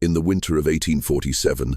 In the winter of 1847,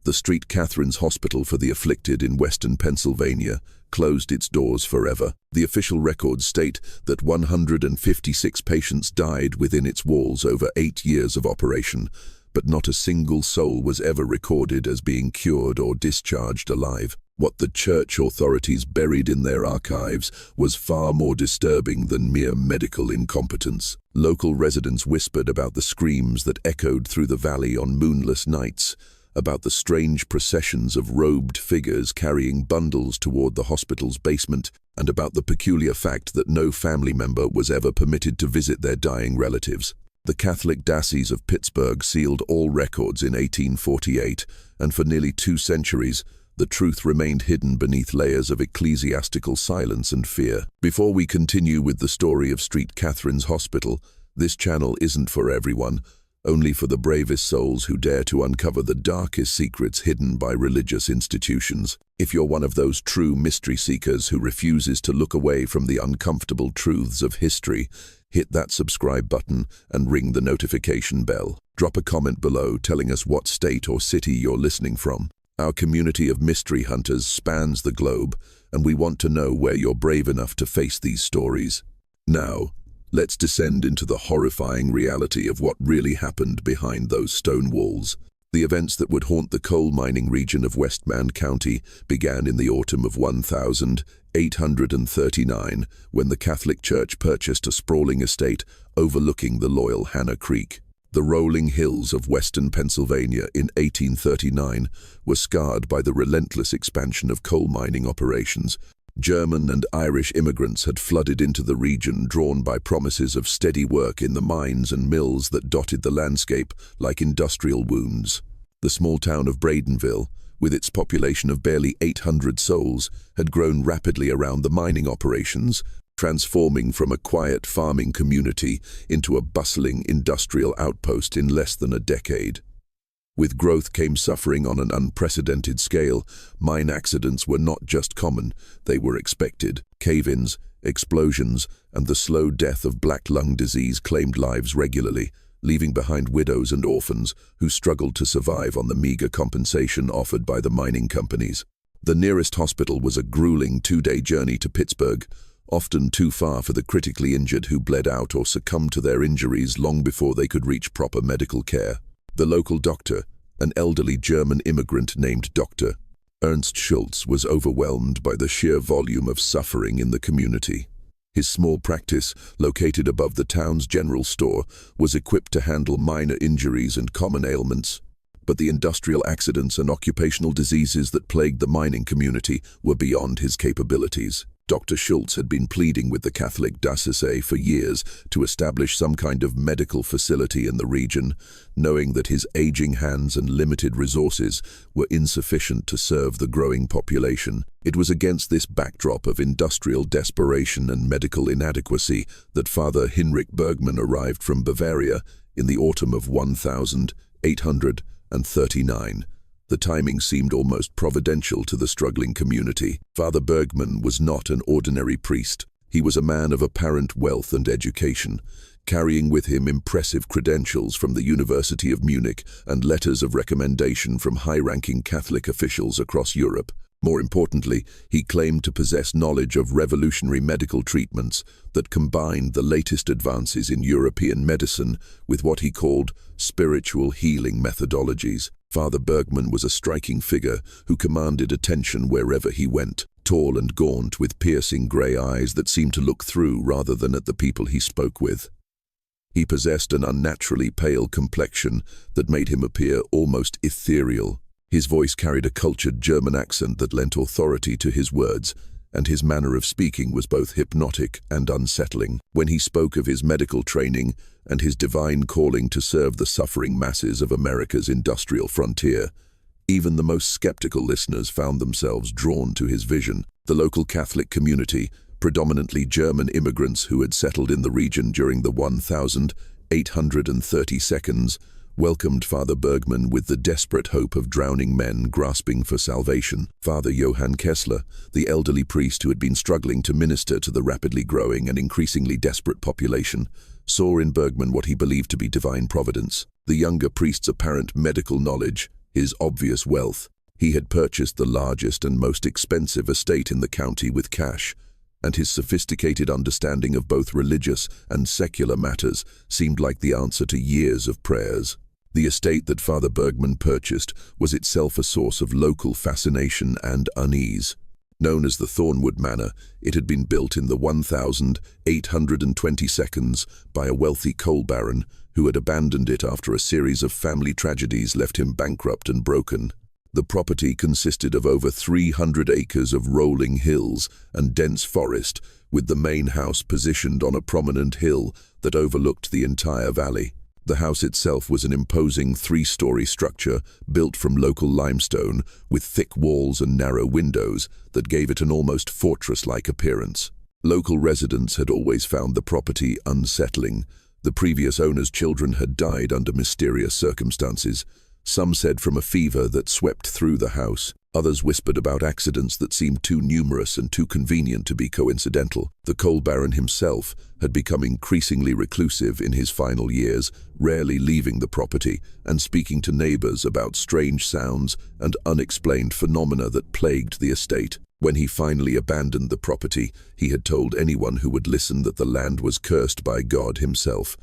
the St. Catherine's Hospital for the Afflicted in western Pennsylvania closed its doors forever. The official records state that 156 patients died within its walls over 8 years of operation, but not a single soul was ever recorded as being cured or discharged alive. What the church authorities buried in their archives was far more disturbing than mere medical incompetence. Local residents whispered about the screams that echoed through the valley on moonless nights, about the strange processions of robed figures carrying bundles toward the hospital's basement, and about the peculiar fact that no family member was ever permitted to visit their dying relatives. The Catholic Diocese of Pittsburgh sealed all records in 1848, and for nearly 2 centuries, the truth remained hidden beneath layers of ecclesiastical silence and fear. Before we continue with the story of St. Catherine's Hospital, this channel isn't for everyone, only for the bravest souls who dare to uncover the darkest secrets hidden by religious institutions. If you're one of those true mystery seekers who refuses to look away from the uncomfortable truths of history, hit that subscribe button and ring the notification bell. Drop a comment below telling us what state or city you're listening from. Our community of mystery hunters spans the globe, and we want to know where you're brave enough to face these stories. Now, let's descend into the horrifying reality of what really happened behind those stone walls. The events that would haunt the coal mining region of Westman County began in the autumn of 1839, when the Catholic Church purchased a sprawling estate overlooking the loyal Hannah Creek. The rolling hills of western Pennsylvania in 1839 were scarred by the relentless expansion of coal mining operations. German and Irish immigrants had flooded into the region, drawn by promises of steady work in the mines and mills that dotted the landscape like industrial wounds. The small town of Bradenville, with its population of barely 800 souls, had grown rapidly around the mining operations, transforming from a quiet farming community into a bustling industrial outpost in less than a decade. With growth came suffering on an unprecedented scale. Mine accidents were not just common, they were expected. Cave-ins, explosions, and the slow death of black lung disease claimed lives regularly, leaving behind widows and orphans who struggled to survive on the meager compensation offered by the mining companies. The nearest hospital was a grueling 2-day journey to Pittsburgh, often too far for the critically injured who bled out or succumbed to their injuries long before they could reach proper medical care. The local doctor, an elderly German immigrant named Dr. Ernst Schultz, was overwhelmed by the sheer volume of suffering in the community. His small practice, located above the town's general store, was equipped to handle minor injuries and common ailments. But the industrial accidents and occupational diseases that plagued the mining community were beyond his capabilities. Dr. Schultz had been pleading with the Catholic Diocese for years to establish some kind of medical facility in the region, knowing that his aging hands and limited resources were insufficient to serve the growing population. It was against this backdrop of industrial desperation and medical inadequacy that Father Hinrich Bergmann arrived from Bavaria in the autumn of 1839. The timing seemed almost providential to the struggling community. Father Bergmann was not an ordinary priest. He was a man of apparent wealth and education, carrying with him impressive credentials from the University of Munich and letters of recommendation from high-ranking Catholic officials across Europe. More importantly, he claimed to possess knowledge of revolutionary medical treatments that combined the latest advances in European medicine with what he called spiritual healing methodologies. Father Bergmann was a striking figure who commanded attention wherever he went, tall and gaunt with piercing grey eyes that seemed to look through rather than at the people he spoke with. He possessed an unnaturally pale complexion that made him appear almost ethereal. His voice carried a cultured German accent that lent authority to his words, and his manner of speaking was both hypnotic and unsettling. When he spoke of his medical training and his divine calling to serve the suffering masses of America's industrial frontier, even the most skeptical listeners found themselves drawn to his vision. The local Catholic community, predominantly German immigrants who had settled in the region during the 1832, welcomed Father Bergman with the desperate hope of drowning men grasping for salvation. Father Johann Kessler, the elderly priest who had been struggling to minister to the rapidly growing and increasingly desperate population, saw in Bergman what he believed to be divine providence. The younger priest's apparent medical knowledge, his obvious wealth. He had purchased the largest and most expensive estate in the county with cash, and his sophisticated understanding of both religious and secular matters seemed like the answer to years of prayers. The estate that Father Bergman purchased was itself a source of local fascination and unease. Known as the Thornwood Manor, it had been built in the 1822 by a wealthy coal baron who had abandoned it after a series of family tragedies left him bankrupt and broken. The property consisted of over 300 acres of rolling hills and dense forest, with the main house positioned on a prominent hill that overlooked the entire valley. The house itself was an imposing 3-story structure built from local limestone with thick walls and narrow windows that gave it an almost fortress-like appearance. Local residents had always found the property unsettling. The previous owner's children had died under mysterious circumstances. Some said from a fever that swept through the house. Others whispered about accidents that seemed too numerous and too convenient to be coincidental. The coal baron himself had become increasingly reclusive in his final years, rarely leaving the property and speaking to neighbors about strange sounds and unexplained phenomena that plagued the estate. When he finally abandoned the property, he had told anyone who would listen that the land was cursed by God himself,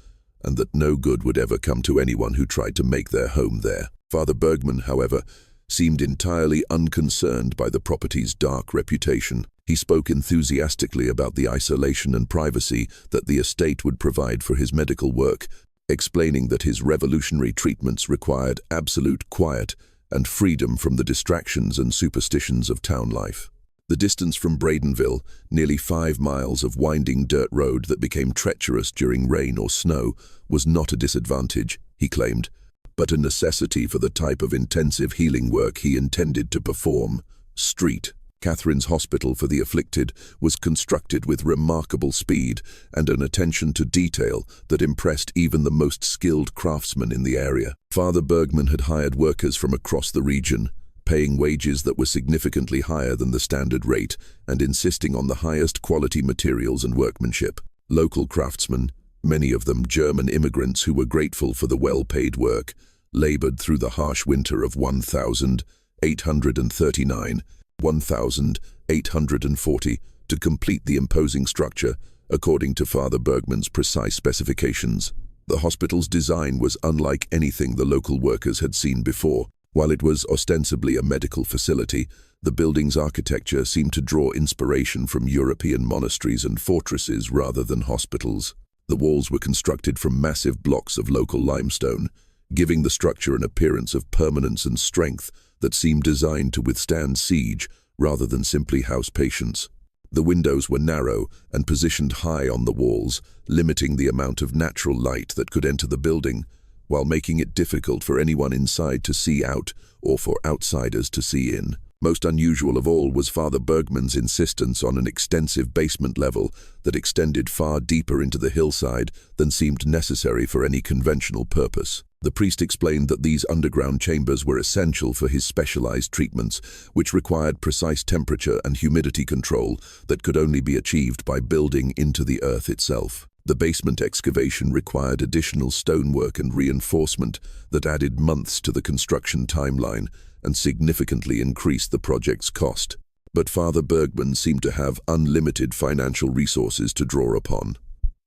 and that no good would ever come to anyone who tried to make their home there. Father Bergman, however, seemed entirely unconcerned by the property's dark reputation. He spoke enthusiastically about the isolation and privacy that the estate would provide for his medical work, explaining that his revolutionary treatments required absolute quiet and freedom from the distractions and superstitions of town life. The distance from Bradenville, nearly 5 miles of winding dirt road that became treacherous during rain or snow, was not a disadvantage, he claimed, but a necessity for the type of intensive healing work he intended to perform. St. Catherine's Hospital for the Afflicted was constructed with remarkable speed and an attention to detail that impressed even the most skilled craftsmen in the area. Father Bergman had hired workers from across the region, paying wages that were significantly higher than the standard rate and insisting on the highest quality materials and workmanship. Local craftsmen, many of them German immigrants who were grateful for the well-paid work, labored through the harsh winter of 1839-1840 to complete the imposing structure according to Father Bergman's precise specifications. The hospital's design was unlike anything the local workers had seen before. While it was ostensibly a medical facility, the building's architecture seemed to draw inspiration from European monasteries and fortresses rather than hospitals. The walls were constructed from massive blocks of local limestone, giving the structure an appearance of permanence and strength that seemed designed to withstand siege rather than simply house patients. The windows were narrow and positioned high on the walls, limiting the amount of natural light that could enter the building, while making it difficult for anyone inside to see out or for outsiders to see in. Most unusual of all was Father Bergman's insistence on an extensive basement level that extended far deeper into the hillside than seemed necessary for any conventional purpose. The priest explained that these underground chambers were essential for his specialized treatments, which required precise temperature and humidity control that could only be achieved by building into the earth itself. The basement excavation required additional stonework and reinforcement that added months to the construction timeline and significantly increased the project's cost. But Father Bergman seemed to have unlimited financial resources to draw upon.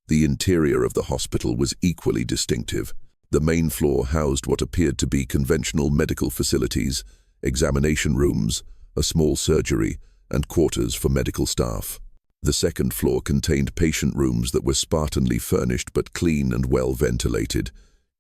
The interior of the hospital was equally distinctive. The main floor housed what appeared to be conventional medical facilities, examination rooms, a small surgery, and quarters for medical staff. The second floor contained patient rooms that were spartanly furnished but clean and well ventilated.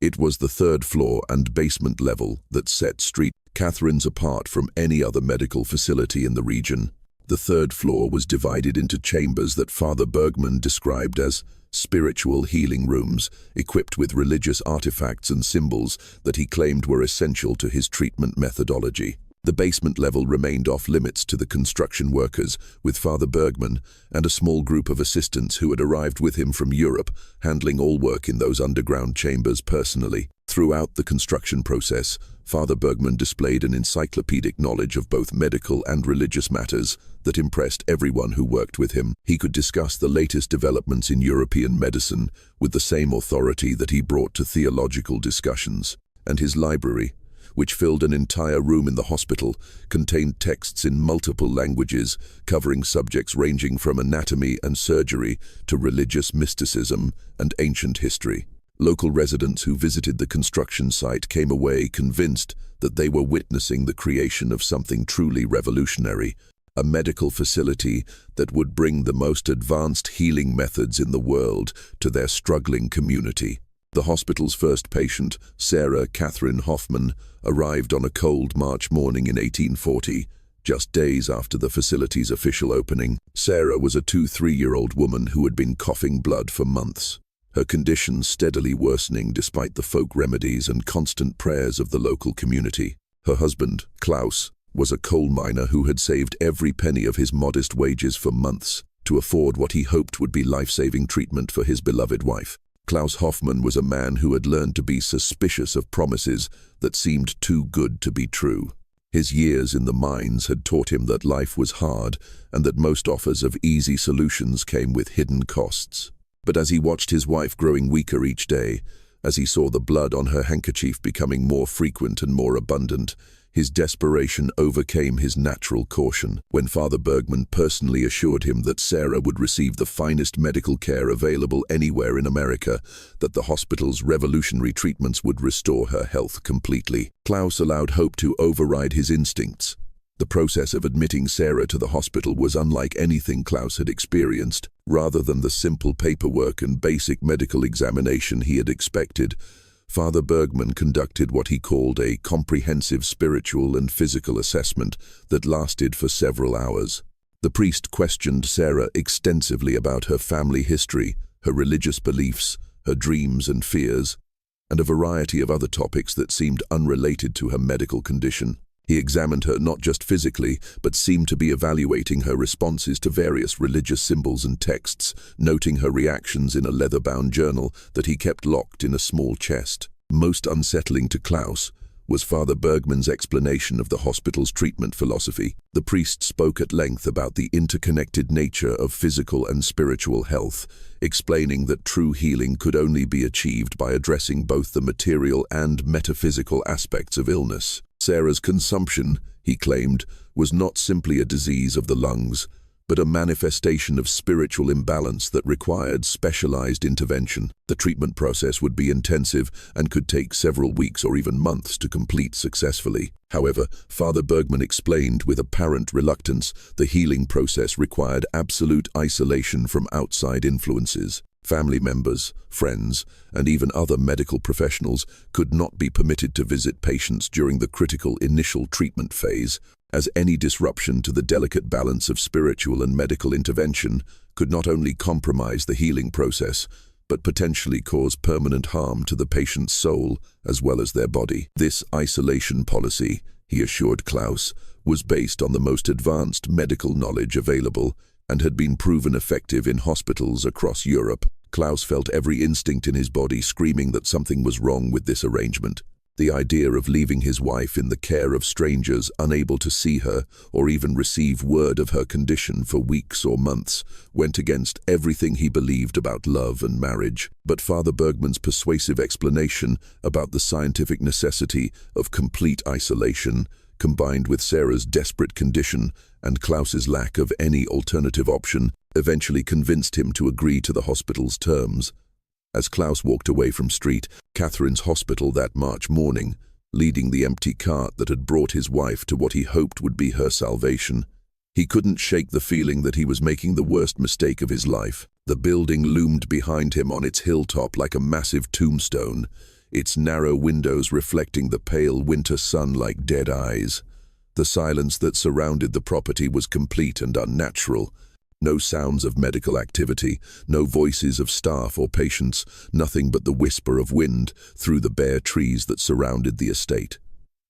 It was the third floor and basement level that set St. Catherine's apart from any other medical facility in the region. The third floor was divided into chambers that Father Bergman described as spiritual healing rooms, equipped with religious artifacts and symbols that he claimed were essential to his treatment methodology. The basement level remained off-limits to the construction workers, with Father Bergman and a small group of assistants who had arrived with him from Europe, handling all work in those underground chambers personally. Throughout the construction process, Father Bergman displayed an encyclopedic knowledge of both medical and religious matters that impressed everyone who worked with him. He could discuss the latest developments in European medicine with the same authority that he brought to theological discussions. And his library, which filled an entire room in the hospital, contained texts in multiple languages, covering subjects ranging from anatomy and surgery to religious mysticism and ancient history. Local residents who visited the construction site came away convinced that they were witnessing the creation of something truly revolutionary, a medical facility that would bring the most advanced healing methods in the world to their struggling community. The hospital's first patient, Sarah Catherine Hoffman, arrived on a cold March morning in 1840, just days after the facility's official opening. Sarah was a 23-year-old woman who had been coughing blood for months, her condition steadily worsening despite the folk remedies and constant prayers of the local community. Her husband, Klaus, was a coal miner who had saved every penny of his modest wages for months to afford what he hoped would be life-saving treatment for his beloved wife. Klaus Hoffman was a man who had learned to be suspicious of promises that seemed too good to be true. His years in the mines had taught him that life was hard and that most offers of easy solutions came with hidden costs. But as he watched his wife growing weaker each day, as he saw the blood on her handkerchief becoming more frequent and more abundant, his desperation overcame his natural caution. When Father Bergman personally assured him that Sarah would receive the finest medical care available anywhere in America, that the hospital's revolutionary treatments would restore her health completely, Klaus allowed hope to override his instincts. The process of admitting Sarah to the hospital was unlike anything Klaus had experienced. Rather than the simple paperwork and basic medical examination he had expected, Father Bergman conducted what he called a comprehensive spiritual and physical assessment that lasted for several hours. The priest questioned Sarah extensively about her family history, her religious beliefs, her dreams and fears, and a variety of other topics that seemed unrelated to her medical condition. He examined her not just physically, but seemed to be evaluating her responses to various religious symbols and texts, noting her reactions in a leather-bound journal that he kept locked in a small chest. Most unsettling to Klaus was Father Bergman's explanation of the hospital's treatment philosophy. The priest spoke at length about the interconnected nature of physical and spiritual health, explaining that true healing could only be achieved by addressing both the material and metaphysical aspects of illness. Sarah's consumption, he claimed, was not simply a disease of the lungs, but a manifestation of spiritual imbalance that required specialized intervention. The treatment process would be intensive and could take several weeks or even months to complete successfully. However, Father Bergman explained with apparent reluctance the healing process required absolute isolation from outside influences. Family members, friends, and even other medical professionals could not be permitted to visit patients during the critical initial treatment phase, as any disruption to the delicate balance of spiritual and medical intervention could not only compromise the healing process, but potentially cause permanent harm to the patient's soul as well as their body. This isolation policy, he assured Klaus, was based on the most advanced medical knowledge available and had been proven effective in hospitals across Europe. Klaus felt every instinct in his body screaming that something was wrong with this arrangement. The idea of leaving his wife in the care of strangers unable to see her or even receive word of her condition for weeks or months went against everything he believed about love and marriage. But Father Bergman's persuasive explanation about the scientific necessity of complete isolation, combined with Sarah's desperate condition and Klaus's lack of any alternative option, eventually convinced him to agree to the hospital's terms. As Klaus walked away from St. Catherine's Hospital that March morning, leading the empty cart that had brought his wife to what he hoped would be her salvation, he couldn't shake the feeling that he was making the worst mistake of his life. The building loomed behind him on its hilltop like a massive tombstone, its narrow windows reflecting the pale winter sun like dead eyes. The silence that surrounded the property was complete and unnatural. No sounds of medical activity, no voices of staff or patients, nothing but the whisper of wind through the bare trees that surrounded the estate.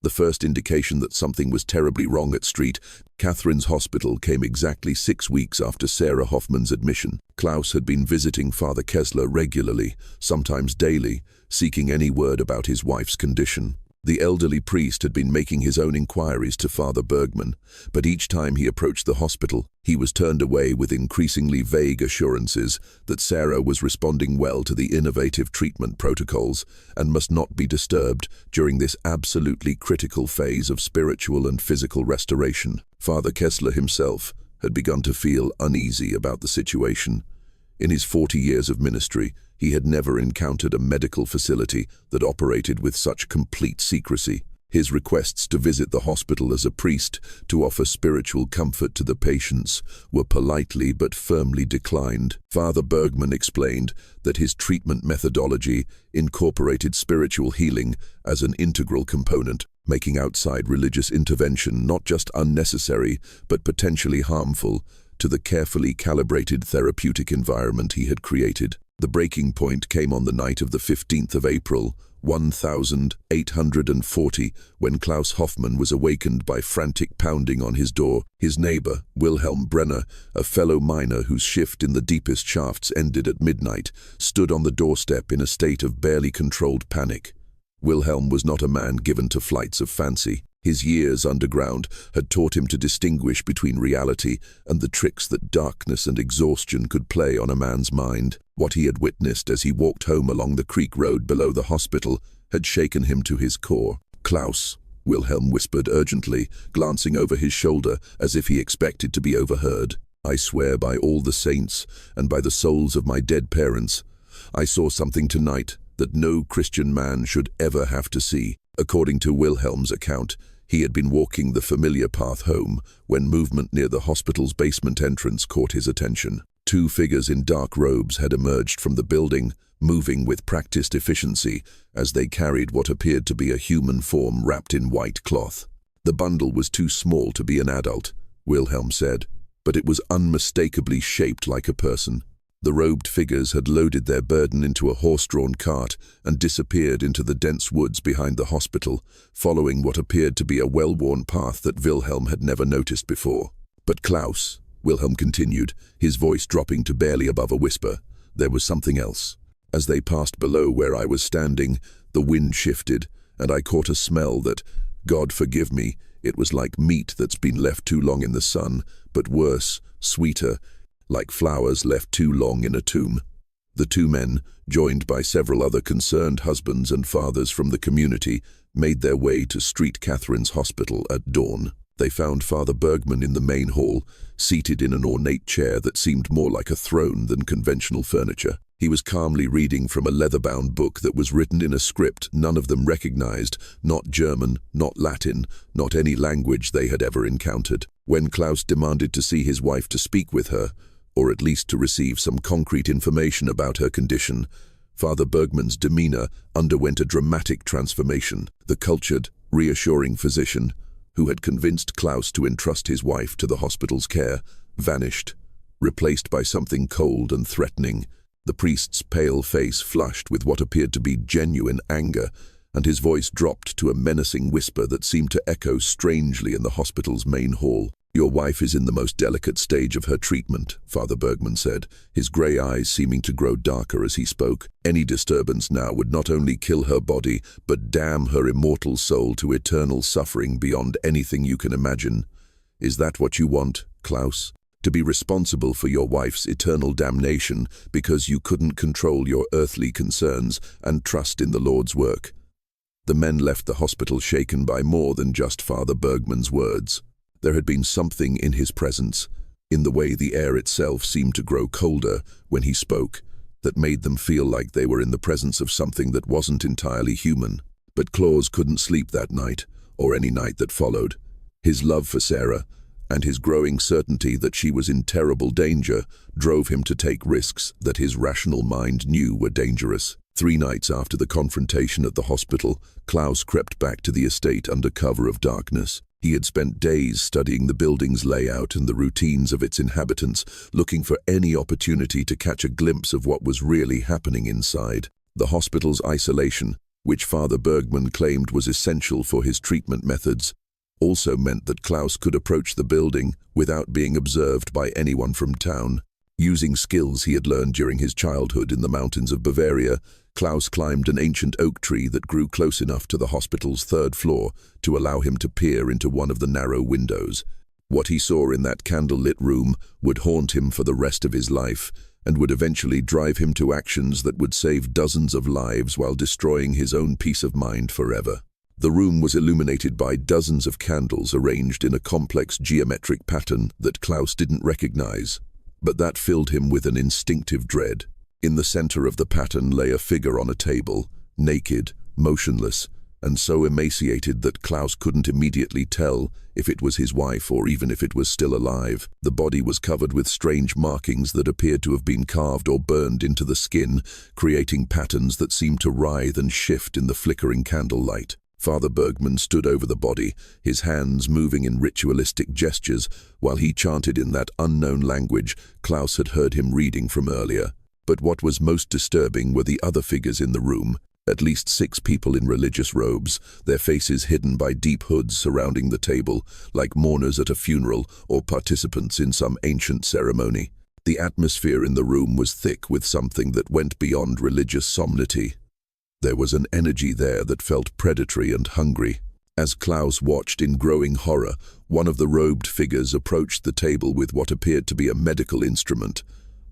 The first indication that something was terribly wrong at St. Catherine's Hospital came exactly 6 weeks after Sarah Hoffman's admission. Klaus had been visiting Father Kessler regularly, sometimes daily, seeking any word about his wife's condition. The elderly priest had been making his own inquiries to Father Bergman, but each time he approached the hospital, he was turned away with increasingly vague assurances that Sarah was responding well to the innovative treatment protocols and must not be disturbed during this absolutely critical phase of spiritual and physical restoration. Father Kessler himself had begun to feel uneasy about the situation. In his 40 years of ministry, he had never encountered a medical facility that operated with such complete secrecy. His requests to visit the hospital as a priest to offer spiritual comfort to the patients were politely but firmly declined. Father Bergman explained that his treatment methodology incorporated spiritual healing as an integral component, making outside religious intervention not just unnecessary but potentially harmful to the carefully calibrated therapeutic environment he had created. The breaking point came on the night of the 15th of April, 1840, when Klaus Hoffmann was awakened by frantic pounding on his door. His neighbor, Wilhelm Brenner, a fellow miner whose shift in the deepest shafts ended at midnight, stood on the doorstep in a state of barely controlled panic. Wilhelm was not a man given to flights of fancy. His years underground had taught him to distinguish between reality and the tricks that darkness and exhaustion could play on a man's mind. What he had witnessed as he walked home along the creek road below the hospital had shaken him to his core. "Klaus," Wilhelm whispered urgently, glancing over his shoulder as if he expected to be overheard. "I swear by all the saints and by the souls of my dead parents, I saw something tonight that no Christian man should ever have to see." According to Wilhelm's account, he had been walking the familiar path home when movement near the hospital's basement entrance caught his attention. Two figures in dark robes had emerged from the building, moving with practiced efficiency as they carried what appeared to be a human form wrapped in white cloth. The bundle was too small to be an adult, Wilhelm said, but it was unmistakably shaped like a person. The robed figures had loaded their burden into a horse-drawn cart and disappeared into the dense woods behind the hospital, following what appeared to be a well-worn path that Wilhelm had never noticed before. "But Klaus," Wilhelm continued, his voice dropping to barely above a whisper, "there was something else. As they passed below where I was standing, the wind shifted, and I caught a smell that, God forgive me, it was like meat that's been left too long in the sun, but worse, sweeter, like flowers left too long in a tomb." The two men, joined by several other concerned husbands and fathers from the community, made their way to St. Catherine's Hospital at dawn. They found Father Bergman in the main hall, seated in an ornate chair that seemed more like a throne than conventional furniture. He was calmly reading from a leather-bound book that was written in a script none of them recognized, not German, not Latin, not any language they had ever encountered. When Klaus demanded to see his wife to speak with her, or at least to receive some concrete information about her condition, Father Bergman's demeanor underwent a dramatic transformation. The cultured, reassuring physician, who had convinced Klaus to entrust his wife to the hospital's care, vanished, replaced by something cold and threatening. The priest's pale face flushed with what appeared to be genuine anger, and his voice dropped to a menacing whisper that seemed to echo strangely in the hospital's main hall. "Your wife is in the most delicate stage of her treatment," Father Bergman said, his grey eyes seeming to grow darker as he spoke. "Any disturbance now would not only kill her body, but damn her immortal soul to eternal suffering beyond anything you can imagine. Is that what you want, Klaus? To be responsible for your wife's eternal damnation because you couldn't control your earthly concerns and trust in the Lord's work?" The men left the hospital shaken by more than just Father Bergman's words. There had been something in his presence, in the way the air itself seemed to grow colder when he spoke, that made them feel like they were in the presence of something that wasn't entirely human. But Klaus couldn't sleep that night, or any night that followed. His love for Sarah, and his growing certainty that she was in terrible danger, drove him to take risks that his rational mind knew were dangerous. 3 nights after the confrontation at the hospital, Klaus crept back to the estate under cover of darkness. He had spent days studying the building's layout and the routines of its inhabitants, looking for any opportunity to catch a glimpse of what was really happening inside. The hospital's isolation, which Father Bergman claimed was essential for his treatment methods, also meant that Klaus could approach the building without being observed by anyone from town. Using skills he had learned during his childhood in the mountains of Bavaria, Klaus climbed an ancient oak tree that grew close enough to the hospital's third floor to allow him to peer into one of the narrow windows. What he saw in that candle-lit room would haunt him for the rest of his life, and would eventually drive him to actions that would save dozens of lives while destroying his own peace of mind forever. The room was illuminated by dozens of candles arranged in a complex geometric pattern that Klaus didn't recognize, but that filled him with an instinctive dread. In the center of the pattern lay a figure on a table, naked, motionless, and so emaciated that Klaus couldn't immediately tell if it was his wife or even if it was still alive. The body was covered with strange markings that appeared to have been carved or burned into the skin, creating patterns that seemed to writhe and shift in the flickering candlelight. Father Bergman stood over the body, his hands moving in ritualistic gestures, while he chanted in that unknown language Klaus had heard him reading from earlier. But what was most disturbing were the other figures in the room. At least 6 people in religious robes, their faces hidden by deep hoods surrounding the table, like mourners at a funeral or participants in some ancient ceremony. The atmosphere in the room was thick with something that went beyond religious solemnity. There was an energy there that felt predatory and hungry. As Klaus watched in growing horror, one of the robed figures approached the table with what appeared to be a medical instrument,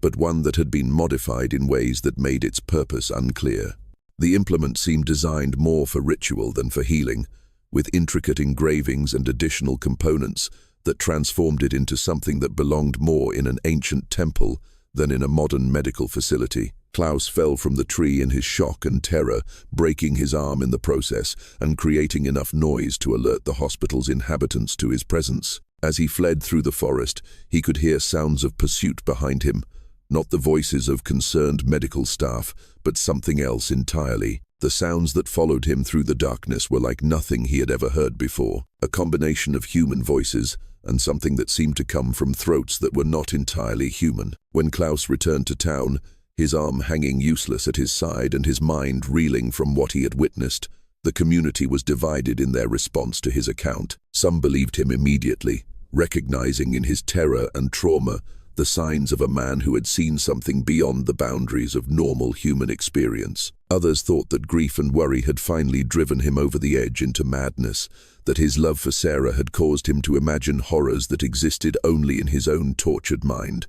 but one that had been modified in ways that made its purpose unclear. The implement seemed designed more for ritual than for healing, with intricate engravings and additional components that transformed it into something that belonged more in an ancient temple than in a modern medical facility. Klaus fell from the tree in his shock and terror, breaking his arm in the process and creating enough noise to alert the hospital's inhabitants to his presence. As he fled through the forest, he could hear sounds of pursuit behind him. Not the voices of concerned medical staff, but something else entirely. The sounds that followed him through the darkness were like nothing he had ever heard before. A combination of human voices and something that seemed to come from throats that were not entirely human. When Klaus returned to town, his arm hanging useless at his side and his mind reeling from what he had witnessed, the community was divided in their response to his account. Some believed him immediately, recognizing in his terror and trauma the signs of a man who had seen something beyond the boundaries of normal human experience. Others thought that grief and worry had finally driven him over the edge into madness, that his love for Sarah had caused him to imagine horrors that existed only in his own tortured mind.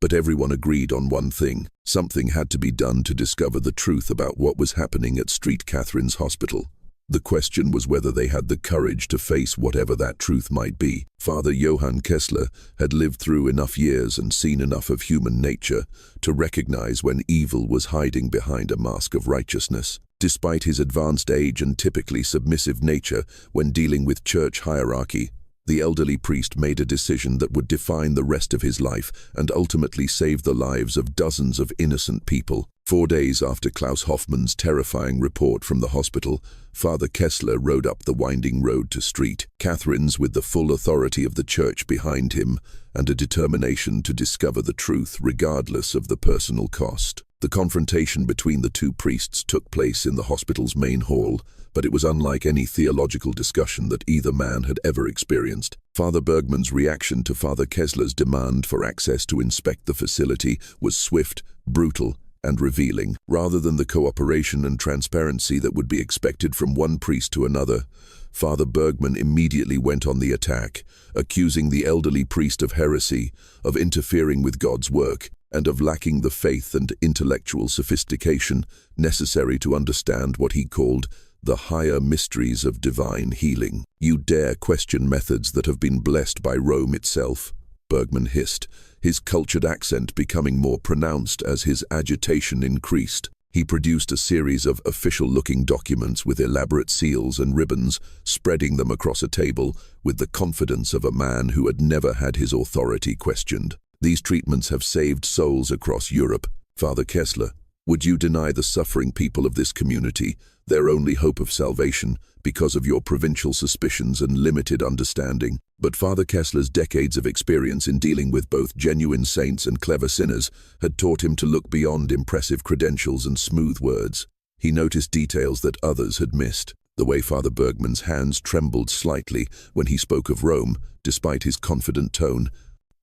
But everyone agreed on one thing: something had to be done to discover the truth about what was happening at St. Catherine's Hospital. The question was whether they had the courage to face whatever that truth might be. Father Johann Kessler had lived through enough years and seen enough of human nature to recognize when evil was hiding behind a mask of righteousness. Despite his advanced age and typically submissive nature when dealing with church hierarchy, the elderly priest made a decision that would define the rest of his life and ultimately save the lives of dozens of innocent people. 4 days after Klaus Hoffmann's terrifying report from the hospital, Father Kessler rode up the winding road to St. Catherine's with the full authority of the church behind him and a determination to discover the truth regardless of the personal cost. The confrontation between the 2 priests took place in the hospital's main hall, but it was unlike any theological discussion that either man had ever experienced. Father Bergman's reaction to Father Kessler's demand for access to inspect the facility was swift, brutal, and revealing. Rather than the cooperation and transparency that would be expected from one priest to another, Father Bergman immediately went on the attack, accusing the elderly priest of heresy, of interfering with God's work, and of lacking the faith and intellectual sophistication necessary to understand what he called the higher mysteries of divine healing. "You dare question methods that have been blessed by Rome itself," Bergman hissed, his cultured accent becoming more pronounced as his agitation increased. He produced a series of official-looking documents with elaborate seals and ribbons, spreading them across a table with the confidence of a man who had never had his authority questioned. "These treatments have saved souls across Europe. Father Kessler, would you deny the suffering people of this community their only hope of salvation because of your provincial suspicions and limited understanding?" But Father Kessler's decades of experience in dealing with both genuine saints and clever sinners had taught him to look beyond impressive credentials and smooth words. He noticed details that others had missed. The way Father Bergman's hands trembled slightly when he spoke of Rome, despite his confident tone,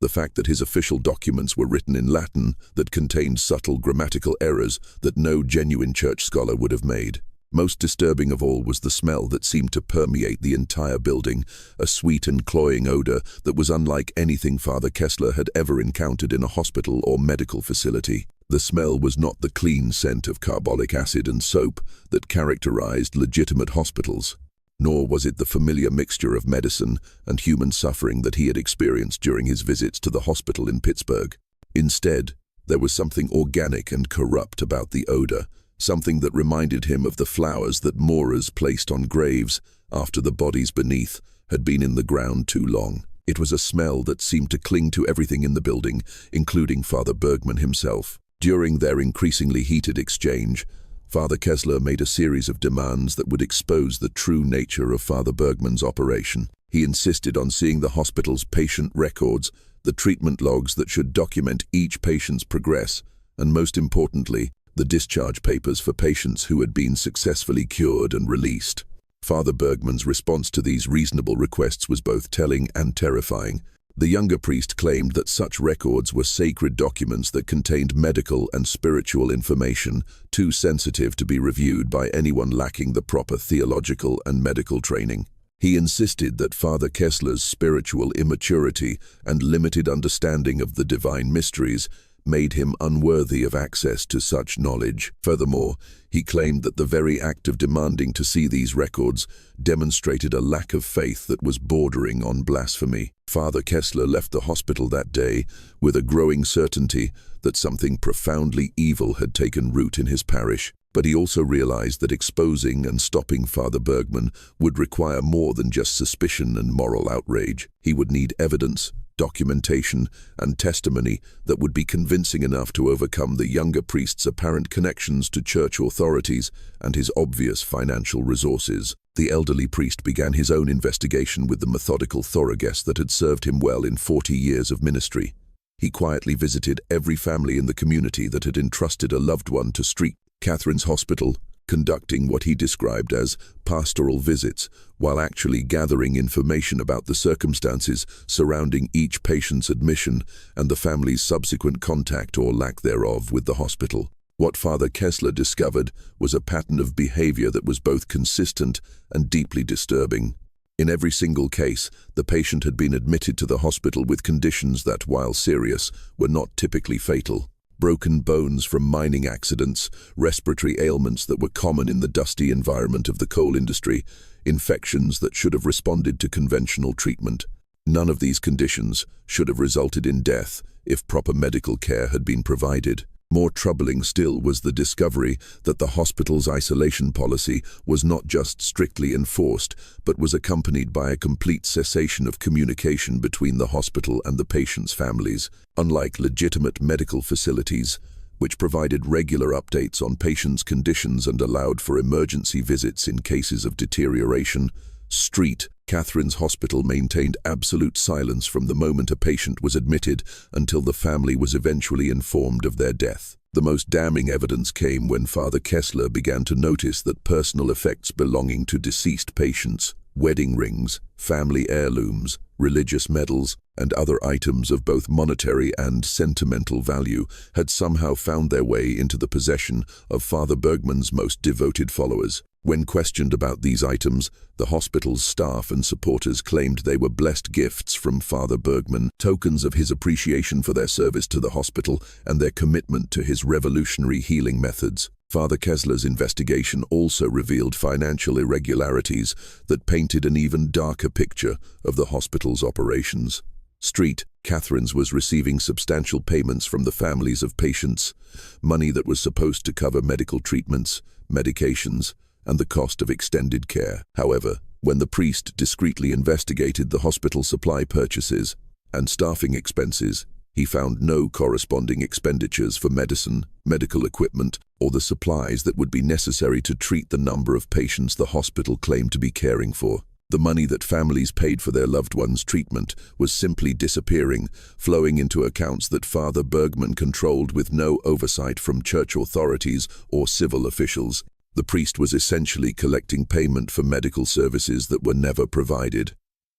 The fact that his official documents were written in Latin that contained subtle grammatical errors that no genuine church scholar would have made. Most disturbing of all was the smell that seemed to permeate the entire building, a sweet and cloying odor that was unlike anything Father Kessler had ever encountered in a hospital or medical facility. The smell was not the clean scent of carbolic acid and soap that characterized legitimate hospitals, nor was it the familiar mixture of medicine and human suffering that he had experienced during his visits to the hospital in Pittsburgh. Instead, there was something organic and corrupt about the odor, something that reminded him of the flowers that mourners placed on graves after the bodies beneath had been in the ground too long. It was a smell that seemed to cling to everything in the building, including Father Bergman himself. During their increasingly heated exchange, Father Kessler made a series of demands that would expose the true nature of Father Bergman's operation. He insisted on seeing the hospital's patient records, the treatment logs that should document each patient's progress, and most importantly, the discharge papers for patients who had been successfully cured and released. Father Bergman's response to these reasonable requests was both telling and terrifying. The younger priest claimed that such records were sacred documents that contained medical and spiritual information too sensitive to be reviewed by anyone lacking the proper theological and medical training. He insisted that Father Kessler's spiritual immaturity and limited understanding of the divine mysteries made him unworthy of access to such knowledge. Furthermore, he claimed that the very act of demanding to see these records demonstrated a lack of faith that was bordering on blasphemy. Father Kessler left the hospital that day with a growing certainty that something profoundly evil had taken root in his parish. But he also realized that exposing and stopping Father Bergman would require more than just suspicion and moral outrage. He would need evidence, documentation, and testimony that would be convincing enough to overcome the younger priest's apparent connections to church authorities and his obvious financial resources. The elderly priest began his own investigation with the methodical thoroughness that had served him well in 40 years of ministry. He quietly visited every family in the community that had entrusted a loved one to St. Catherine's Hospital, conducting what he described as pastoral visits, while actually gathering information about the circumstances surrounding each patient's admission and the family's subsequent contact or lack thereof with the hospital. What Father Kessler discovered was a pattern of behavior that was both consistent and deeply disturbing. In every single case, the patient had been admitted to the hospital with conditions that, while serious, were not typically fatal. Broken bones from mining accidents, respiratory ailments that were common in the dusty environment of the coal industry, infections that should have responded to conventional treatment. None of these conditions should have resulted in death if proper medical care had been provided. More troubling still was the discovery that the hospital's isolation policy was not just strictly enforced, but was accompanied by a complete cessation of communication between the hospital and the patients' families. Unlike legitimate medical facilities, which provided regular updates on patients' conditions and allowed for emergency visits in cases of deterioration, St. Catherine's Hospital maintained absolute silence from the moment a patient was admitted until the family was eventually informed of their death. The most damning evidence came when Father Kessler began to notice that personal effects belonging to deceased patients, wedding rings, family heirlooms, religious medals, and other items of both monetary and sentimental value had somehow found their way into the possession of Father Bergman's most devoted followers. When questioned about these items, the hospital's staff and supporters claimed they were blessed gifts from Father Bergman, tokens of his appreciation for their service to the hospital and their commitment to his revolutionary healing methods. Father Kessler's investigation also revealed financial irregularities that painted an even darker picture of the hospital's operations. St. Catherine's was receiving substantial payments from the families of patients, money that was supposed to cover medical treatments, medications, and the cost of extended care. However, when the priest discreetly investigated the hospital supply purchases and staffing expenses, he found no corresponding expenditures for medicine, medical equipment, or the supplies that would be necessary to treat the number of patients the hospital claimed to be caring for. The money that families paid for their loved ones' treatment was simply disappearing, flowing into accounts that Father Bergman controlled with no oversight from church authorities or civil officials. The priest was essentially collecting payment for medical services that were never provided.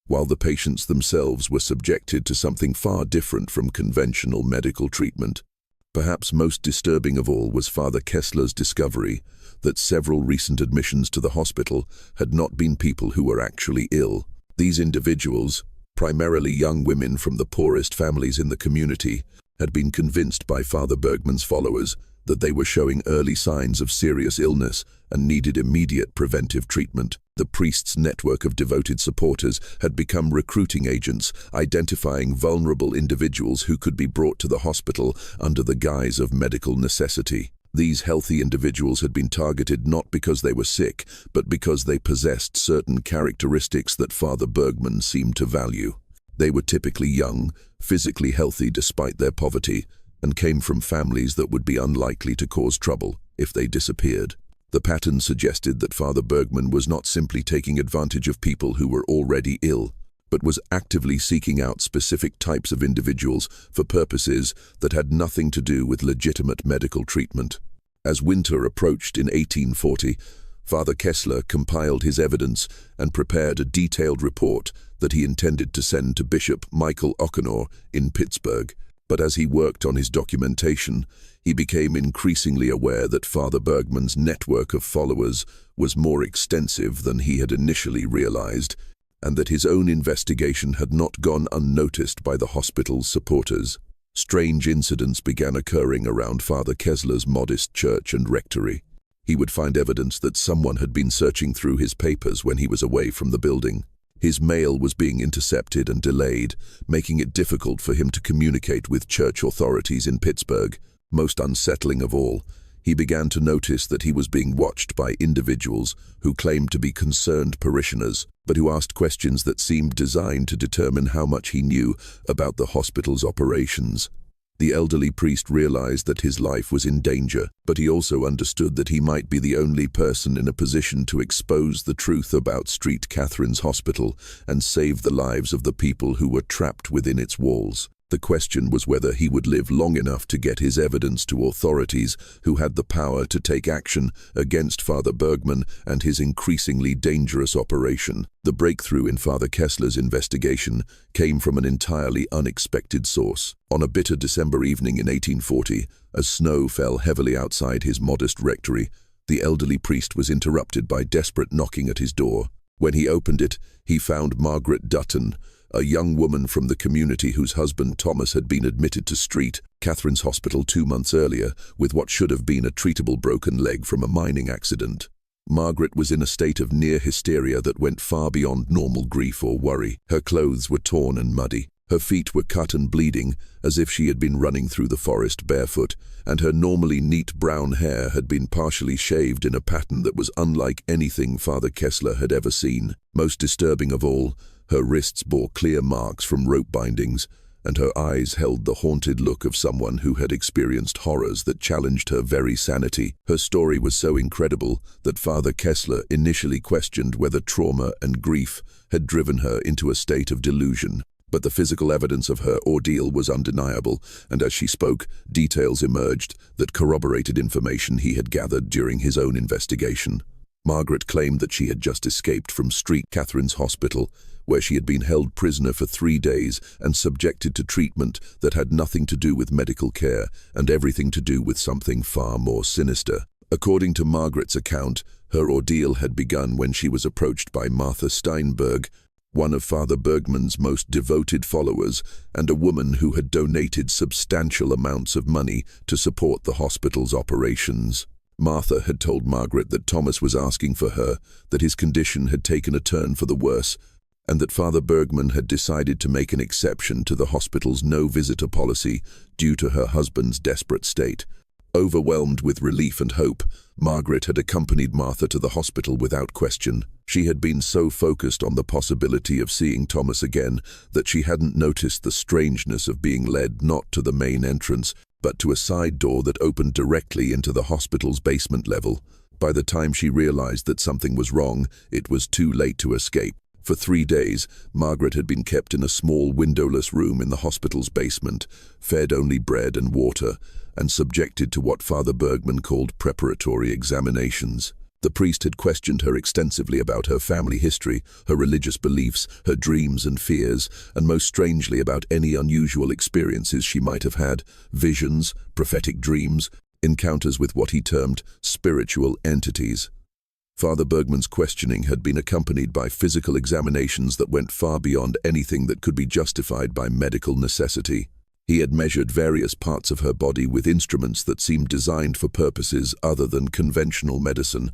while the patients themselves were subjected to something far different from conventional medical treatment. Perhaps most disturbing of all was Father Kessler's discovery that several recent admissions to the hospital had not been people who were actually ill. These individuals, primarily young women from the poorest families in the community, had been convinced by Father Bergman's followers that they were showing early signs of serious illness and needed immediate preventive treatment. The priest's network of devoted supporters had become recruiting agents, identifying vulnerable individuals who could be brought to the hospital under the guise of medical necessity. These healthy individuals had been targeted not because they were sick, but because they possessed certain characteristics that Father Bergman seemed to value. They were typically young, physically healthy despite their poverty, and came from families that would be unlikely to cause trouble if they disappeared. The pattern suggested that Father Bergman was not simply taking advantage of people who were already ill, but was actively seeking out specific types of individuals for purposes that had nothing to do with legitimate medical treatment. As winter approached in 1840, Father Kessler compiled his evidence and prepared a detailed report that he intended to send to Bishop Michael O'Connor in Pittsburgh. But as he worked on his documentation, he became increasingly aware that Father Bergman's network of followers was more extensive than he had initially realized, and that his own investigation had not gone unnoticed by the hospital's supporters. Strange incidents began occurring around Father Kessler's modest church and rectory. He would find evidence that someone had been searching through his papers when he was away from the building. His mail was being intercepted and delayed, making it difficult for him to communicate with church authorities in Pittsburgh. Most unsettling of all, he began to notice that he was being watched by individuals who claimed to be concerned parishioners, but who asked questions that seemed designed to determine how much he knew about the hospital's operations. The elderly priest realized that his life was in danger, but he also understood that he might be the only person in a position to expose the truth about St. Catherine's Hospital and save the lives of the people who were trapped within its walls. The question was whether he would live long enough to get his evidence to authorities who had the power to take action against Father Bergman and his increasingly dangerous operation. The breakthrough in Father Kessler's investigation came from an entirely unexpected source. On a bitter December evening in 1840, as snow fell heavily outside his modest rectory, the elderly priest was interrupted by desperate knocking at his door. When he opened it, he found Margaret Dutton, a young woman from the community whose husband Thomas had been admitted to St. Catherine's Hospital 2 months earlier with what should have been a treatable broken leg from a mining accident. Margaret was in a state of near hysteria that went far beyond normal grief or worry. Her clothes were torn and muddy. Her feet were cut and bleeding, as if she had been running through the forest barefoot, and her normally neat brown hair had been partially shaved in a pattern that was unlike anything Father Kessler had ever seen. Most disturbing of all, her wrists bore clear marks from rope bindings, and her eyes held the haunted look of someone who had experienced horrors that challenged her very sanity. Her story was so incredible that Father Kessler initially questioned whether trauma and grief had driven her into a state of delusion. But the physical evidence of her ordeal was undeniable, and as she spoke, details emerged that corroborated information he had gathered during his own investigation. Margaret claimed that she had just escaped from St. Catherine's Hospital, where she had been held prisoner for 3 days and subjected to treatment that had nothing to do with medical care and everything to do with something far more sinister. According to Margaret's account, her ordeal had begun when she was approached by Martha Steinberg, one of Father Bergman's most devoted followers and a woman who had donated substantial amounts of money to support the hospital's operations. Martha had told Margaret that Thomas was asking for her, that his condition had taken a turn for the worse, and that Father Bergman had decided to make an exception to the hospital's no-visitor policy due to her husband's desperate state. Overwhelmed with relief and hope, Margaret had accompanied Martha to the hospital without question. She had been so focused on the possibility of seeing Thomas again that she hadn't noticed the strangeness of being led not to the main entrance, but to a side door that opened directly into the hospital's basement level. By the time she realized that something was wrong, it was too late to escape. For 3 days, Margaret had been kept in a small windowless room in the hospital's basement, fed only bread and water, and subjected to what Father Bergman called preparatory examinations. The priest had questioned her extensively about her family history, her religious beliefs, her dreams and fears, and most strangely about any unusual experiences she might have had, visions, prophetic dreams, encounters with what he termed spiritual entities. Father Bergman's questioning had been accompanied by physical examinations that went far beyond anything that could be justified by medical necessity. He had measured various parts of her body with instruments that seemed designed for purposes other than conventional medicine,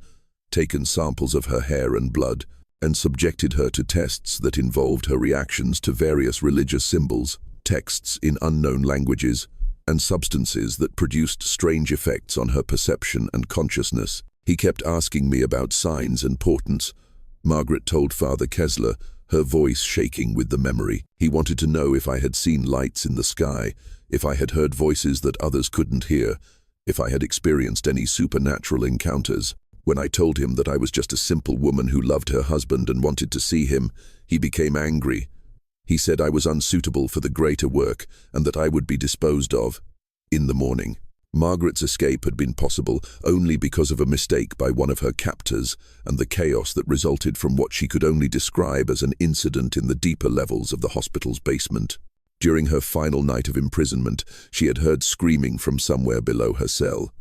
taken samples of her hair and blood, and subjected her to tests that involved her reactions to various religious symbols, texts in unknown languages, and substances that produced strange effects on her perception and consciousness. He kept asking me about signs and portents. Margaret told Father Kessler, her voice shaking with the memory. He wanted to know if I had seen lights in the sky, if I had heard voices that others couldn't hear, if I had experienced any supernatural encounters. When I told him that I was just a simple woman who loved her husband and wanted to see him, he became angry. He said I was unsuitable for the greater work and that I would be disposed of in the morning. Margaret's escape had been possible only because of a mistake by one of her captors and the chaos that resulted from what she could only describe as an incident in the deeper levels of the hospital's basement. During her final night of imprisonment, she had heard screaming from somewhere below her cell.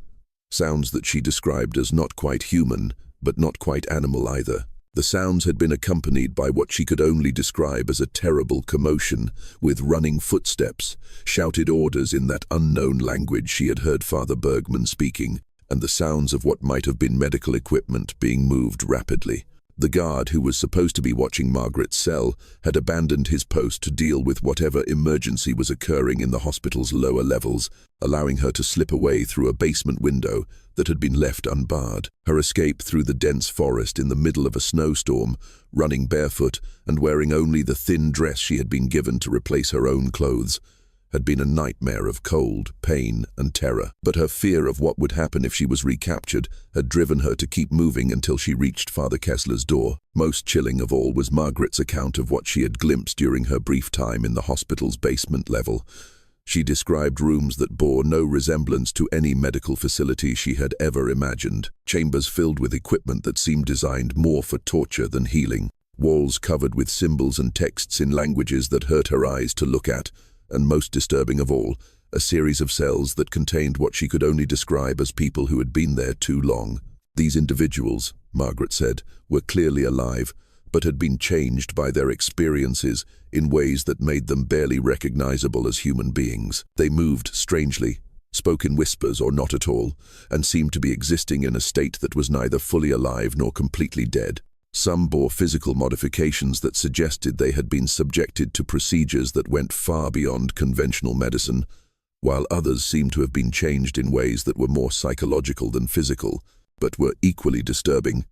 Sounds that she described as not quite human, but not quite animal either. The sounds had been accompanied by what she could only describe as a terrible commotion, with running footsteps, shouted orders in that unknown language she had heard Father Bergman speaking, and the sounds of what might have been medical equipment being moved rapidly. The guard, who was supposed to be watching Margaret's cell, had abandoned his post to deal with whatever emergency was occurring in the hospital's lower levels, allowing her to slip away through a basement window that had been left unbarred. Her escape through the dense forest in the middle of a snowstorm, running barefoot and wearing only the thin dress she had been given to replace her own clothes, had been a nightmare of cold, pain, and terror. But her fear of what would happen if she was recaptured had driven her to keep moving until she reached Father Kessler's door. Most chilling of all was Margaret's account of what she had glimpsed during her brief time in the hospital's basement level. She described rooms that bore no resemblance to any medical facility she had ever imagined. Chambers filled with equipment that seemed designed more for torture than healing. Walls covered with symbols and texts in languages that hurt her eyes to look at. And most disturbing of all, a series of cells that contained what she could only describe as people who had been there too long. These individuals, Margaret said, were clearly alive, but had been changed by their experiences in ways that made them barely recognizable as human beings. They moved strangely, spoke in whispers or not at all, and seemed to be existing in a state that was neither fully alive nor completely dead. Some bore physical modifications that suggested they had been subjected to procedures that went far beyond conventional medicine, while others seemed to have been changed in ways that were more psychological than physical, but were equally disturbing.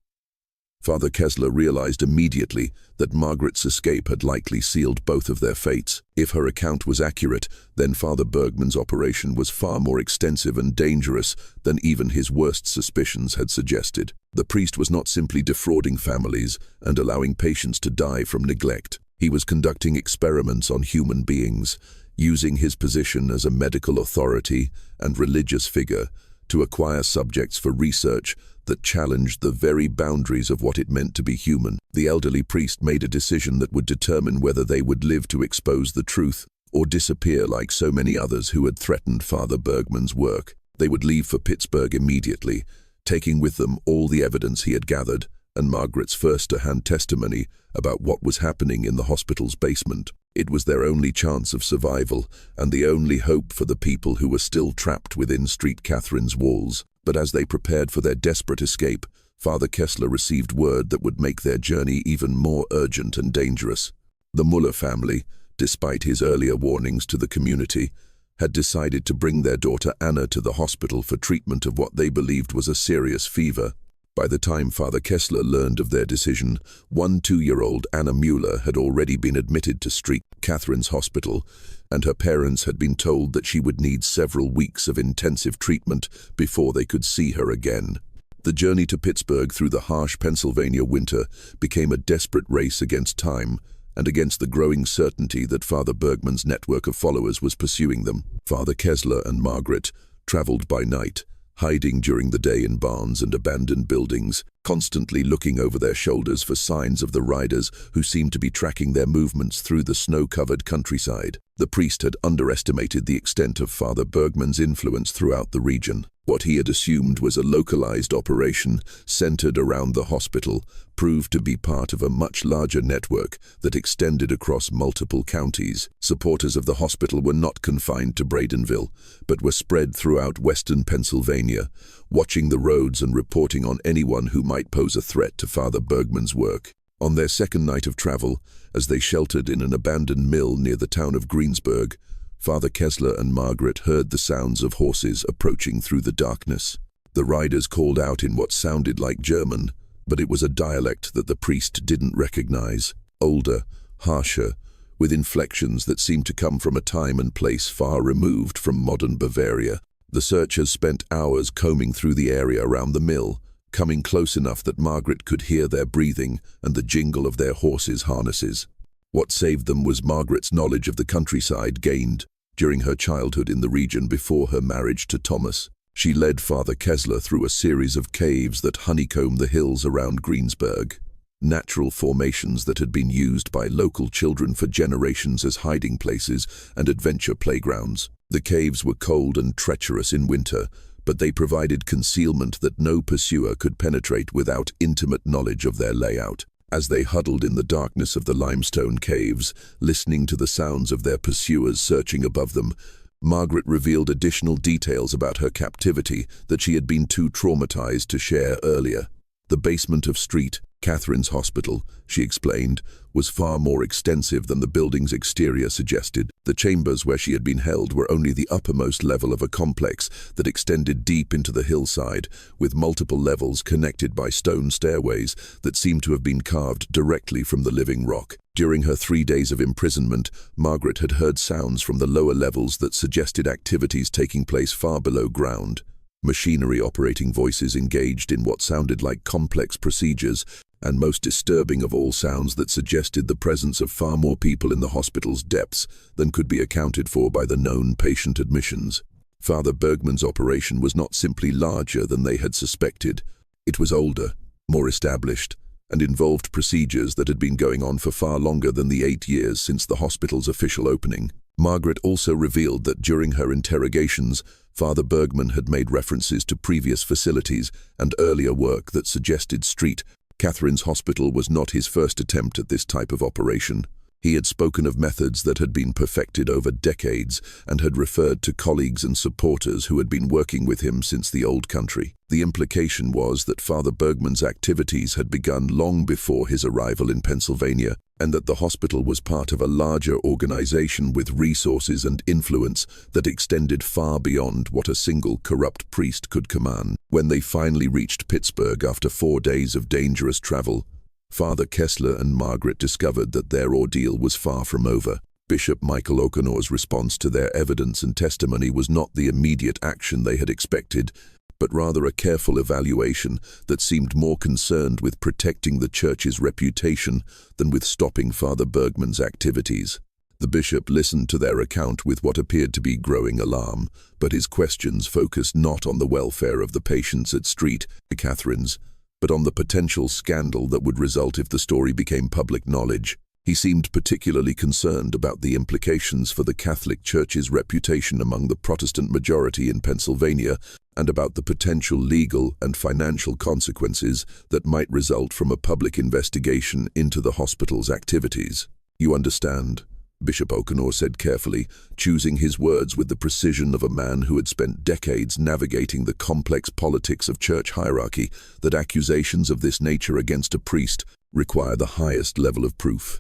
Father Kessler realized immediately that Margaret's escape had likely sealed both of their fates. If her account was accurate, then Father Bergman's operation was far more extensive and dangerous than even his worst suspicions had suggested. The priest was not simply defrauding families and allowing patients to die from neglect. He was conducting experiments on human beings, using his position as a medical authority and religious figure to acquire subjects for research that challenged the very boundaries of what it meant to be human. The elderly priest made a decision that would determine whether they would live to expose the truth or disappear like so many others who had threatened Father Bergman's work. They would leave for Pittsburgh immediately, taking with them all the evidence he had gathered and Margaret's first-hand testimony about what was happening in the hospital's basement. It was their only chance of survival and the only hope for the people who were still trapped within St. Catherine's walls. But as they prepared for their desperate escape, Father Kessler received word that would make their journey even more urgent and dangerous. The Muller family, despite his earlier warnings to the community, had decided to bring their daughter Anna to the hospital for treatment of what they believed was a serious fever. By the time Father Kessler learned of their decision, 2-year-old Anna Mueller had already been admitted to St. Catherine's Hospital, and her parents had been told that she would need several weeks of intensive treatment before they could see her again. The journey to Pittsburgh through the harsh Pennsylvania winter became a desperate race against time and against the growing certainty that Father Bergman's network of followers was pursuing them. Father Kessler and Margaret traveled by night, hiding during the day in barns and abandoned buildings, constantly looking over their shoulders for signs of the riders who seemed to be tracking their movements through the snow-covered countryside. The priest had underestimated the extent of Father Bergman's influence throughout the region. What he had assumed was a localized operation centered around the hospital proved to be part of a much larger network that extended across multiple counties. Supporters of the hospital were not confined to Bradenville, but were spread throughout western Pennsylvania, watching the roads and reporting on anyone who might pose a threat to Father Bergman's work. On their second night of travel, as they sheltered in an abandoned mill near the town of Greensburg, Father Kessler and Margaret heard the sounds of horses approaching through the darkness. The riders called out in what sounded like German, but it was a dialect that the priest didn't recognize. Older, harsher, with inflections that seemed to come from a time and place far removed from modern Bavaria. The searchers spent hours combing through the area around the mill, coming close enough that Margaret could hear their breathing and the jingle of their horses' harnesses. What saved them was Margaret's knowledge of the countryside gained during her childhood in the region before her marriage to Thomas. She led Father Kessler through a series of caves that honeycombed the hills around Greensburg, natural formations that had been used by local children for generations as hiding places and adventure playgrounds. The caves were cold and treacherous in winter, but they provided concealment that no pursuer could penetrate without intimate knowledge of their layout. As they huddled in the darkness of the limestone caves, listening to the sounds of their pursuers searching above them, Margaret revealed additional details about her captivity that she had been too traumatized to share earlier. The basement of St. Catherine's Hospital, she explained, was far more extensive than the building's exterior suggested. The chambers where she had been held were only the uppermost level of a complex that extended deep into the hillside, with multiple levels connected by stone stairways that seemed to have been carved directly from the living rock. During her 3 days of imprisonment, Margaret had heard sounds from the lower levels that suggested activities taking place far below ground. Machinery operating voices engaged in what sounded like complex procedures, and most disturbing of all sounds that suggested the presence of far more people in the hospital's depths than could be accounted for by the known patient admissions. Father Bergman's operation was not simply larger than they had suspected. It was older, more established, and involved procedures that had been going on for far longer than the 8 years since the hospital's official opening. Margaret also revealed that during her interrogations, Father Bergman had made references to previous facilities and earlier work that suggested St. Catherine's Hospital was not his first attempt at this type of operation. He had spoken of methods that had been perfected over decades and had referred to colleagues and supporters who had been working with him since the Old Country. The implication was that Father Bergman's activities had begun long before his arrival in Pennsylvania, and that the hospital was part of a larger organization with resources and influence that extended far beyond what a single corrupt priest could command. When they finally reached Pittsburgh after 4 days of dangerous travel, Father Kessler and Margaret discovered that their ordeal was far from over. Bishop Michael O'Connor's response to their evidence and testimony was not the immediate action they had expected, but rather a careful evaluation that seemed more concerned with protecting the church's reputation than with stopping Father Bergman's activities. The bishop listened to their account with what appeared to be growing alarm, but his questions focused not on the welfare of the patients at St. Catherine's, but on the potential scandal that would result if the story became public knowledge. He seemed particularly concerned about the implications for the Catholic Church's reputation among the Protestant majority in Pennsylvania and about the potential legal and financial consequences that might result from a public investigation into the hospital's activities. "You understand," Bishop O'Connor said carefully, choosing his words with the precision of a man who had spent decades navigating the complex politics of church hierarchy, that accusations of this nature against a priest require the highest level of proof.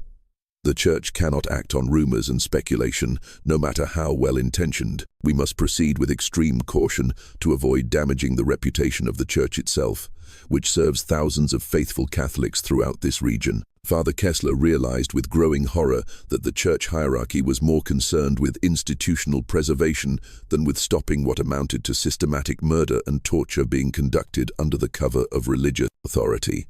The church cannot act on rumors and speculation, no matter how well-intentioned. We must proceed with extreme caution to avoid damaging the reputation of the church itself, which serves thousands of faithful Catholics throughout this region. Father Kessler realized with growing horror that the church hierarchy was more concerned with institutional preservation than with stopping what amounted to systematic murder and torture being conducted under the cover of religious authority.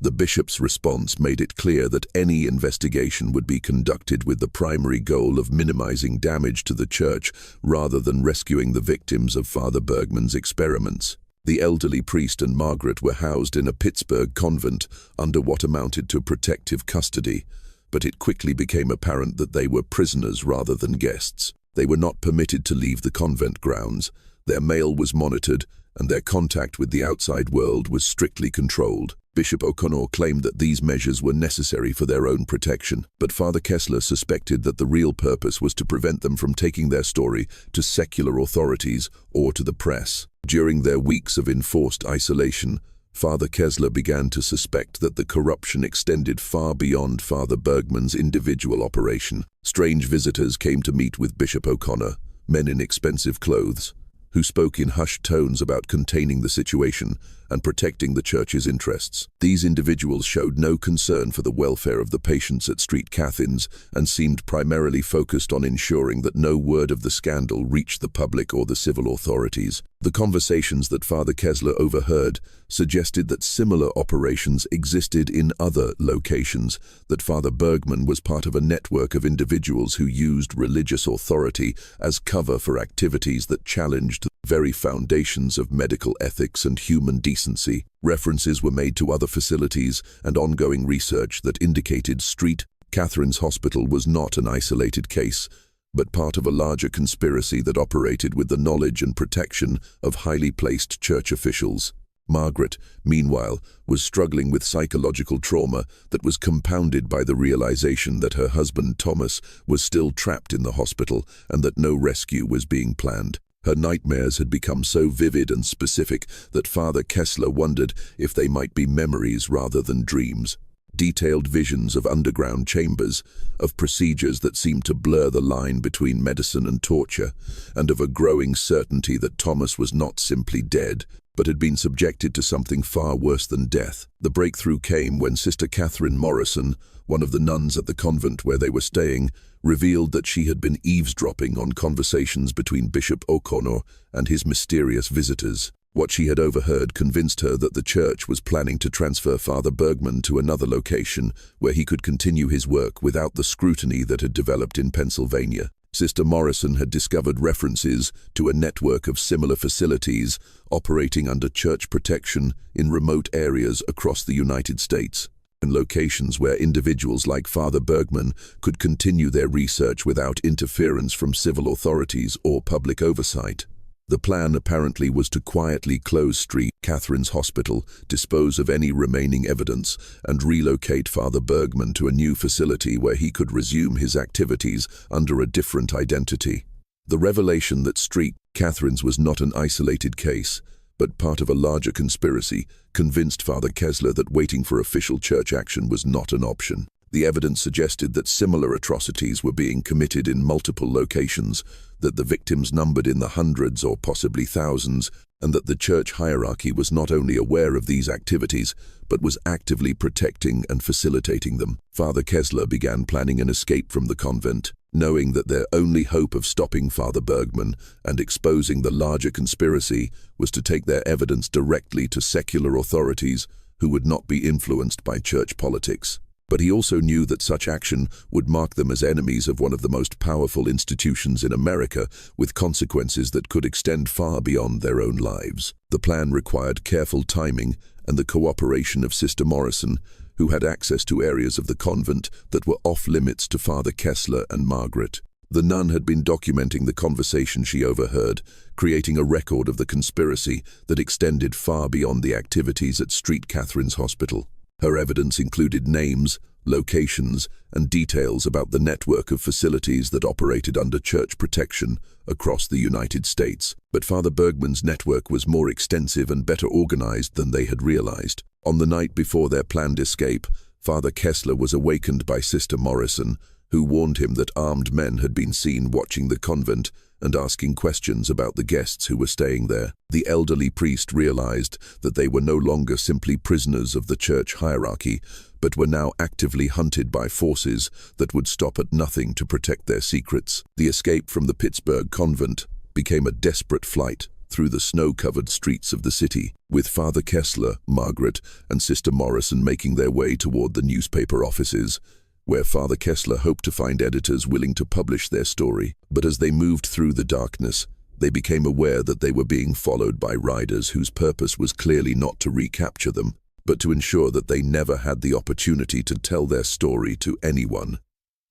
The bishop's response made it clear that any investigation would be conducted with the primary goal of minimizing damage to the church rather than rescuing the victims of Father Bergman's experiments. The elderly priest and Margaret were housed in a Pittsburgh convent under what amounted to protective custody, but it quickly became apparent that they were prisoners rather than guests. They were not permitted to leave the convent grounds, their mail was monitored, and their contact with the outside world was strictly controlled. Bishop O'Connor claimed that these measures were necessary for their own protection, but Father Kessler suspected that the real purpose was to prevent them from taking their story to secular authorities or to the press. During their weeks of enforced isolation, Father Kessler began to suspect that the corruption extended far beyond Father Bergman's individual operation. Strange visitors came to meet with Bishop O'Connor, men in expensive clothes, who spoke in hushed tones about containing the situation and protecting the church's interests. These individuals showed no concern for the welfare of the patients at St. Catherine's and seemed primarily focused on ensuring that no word of the scandal reached the public or the civil authorities. The conversations that Father Kessler overheard suggested that similar operations existed in other locations, that Father Bergman was part of a network of individuals who used religious authority as cover for activities that challenged the very foundations of medical ethics and human decency. References were made to other facilities and ongoing research that indicated St. Catherine's Hospital was not an isolated case, but part of a larger conspiracy that operated with the knowledge and protection of highly placed church officials. Margaret, meanwhile, was struggling with psychological trauma that was compounded by the realization that her husband Thomas was still trapped in the hospital and that no rescue was being planned. Her nightmares had become so vivid and specific that Father Kessler wondered if they might be memories rather than dreams. Detailed visions of underground chambers, of procedures that seemed to blur the line between medicine and torture, and of a growing certainty that Thomas was not simply dead, but had been subjected to something far worse than death. The breakthrough came when Sister Catherine Morrison, one of the nuns at the convent where they were staying, revealed that she had been eavesdropping on conversations between Bishop O'Connor and his mysterious visitors. What she had overheard convinced her that the church was planning to transfer Father Bergman to another location where he could continue his work without the scrutiny that had developed in Pennsylvania. Sister Morrison had discovered references to a network of similar facilities operating under church protection in remote areas across the United States, and locations where individuals like Father Bergman could continue their research without interference from civil authorities or public oversight. The plan apparently was to quietly close St. Catherine's Hospital, dispose of any remaining evidence, and relocate Father Bergman to a new facility where he could resume his activities under a different identity. The revelation that St. Catherine's was not an isolated case, but part of a larger conspiracy, convinced Father Kessler that waiting for official church action was not an option. The evidence suggested that similar atrocities were being committed in multiple locations, that the victims numbered in the hundreds or possibly thousands, and that the church hierarchy was not only aware of these activities, but was actively protecting and facilitating them. Father Kessler began planning an escape from the convent, knowing that their only hope of stopping Father Bergman and exposing the larger conspiracy was to take their evidence directly to secular authorities who would not be influenced by church politics. But he also knew that such action would mark them as enemies of one of the most powerful institutions in America, with consequences that could extend far beyond their own lives. The plan required careful timing and the cooperation of Sister Morrison, who had access to areas of the convent that were off-limits to Father Kessler and Margaret. The nun had been documenting the conversation she overheard, creating a record of the conspiracy that extended far beyond the activities at St. Catherine's Hospital. Her evidence included names, locations, and details about the network of facilities that operated under church protection across the United States. But Father Bergman's network was more extensive and better organized than they had realized. On the night before their planned escape, Father Kessler was awakened by Sister Morrison, who warned him that armed men had been seen watching the convent and asking questions about the guests who were staying there. The elderly priest realized that they were no longer simply prisoners of the church hierarchy, but were now actively hunted by forces that would stop at nothing to protect their secrets. The escape from the Pittsburgh convent became a desperate flight through the snow-covered streets of the city, with Father Kessler, Margaret, and Sister Morrison making their way toward the newspaper offices, where Father Kessler hoped to find editors willing to publish their story. But as they moved through the darkness, They became aware that they were being followed by riders whose purpose was clearly not to recapture them, but to ensure that they never had the opportunity to tell their story to anyone.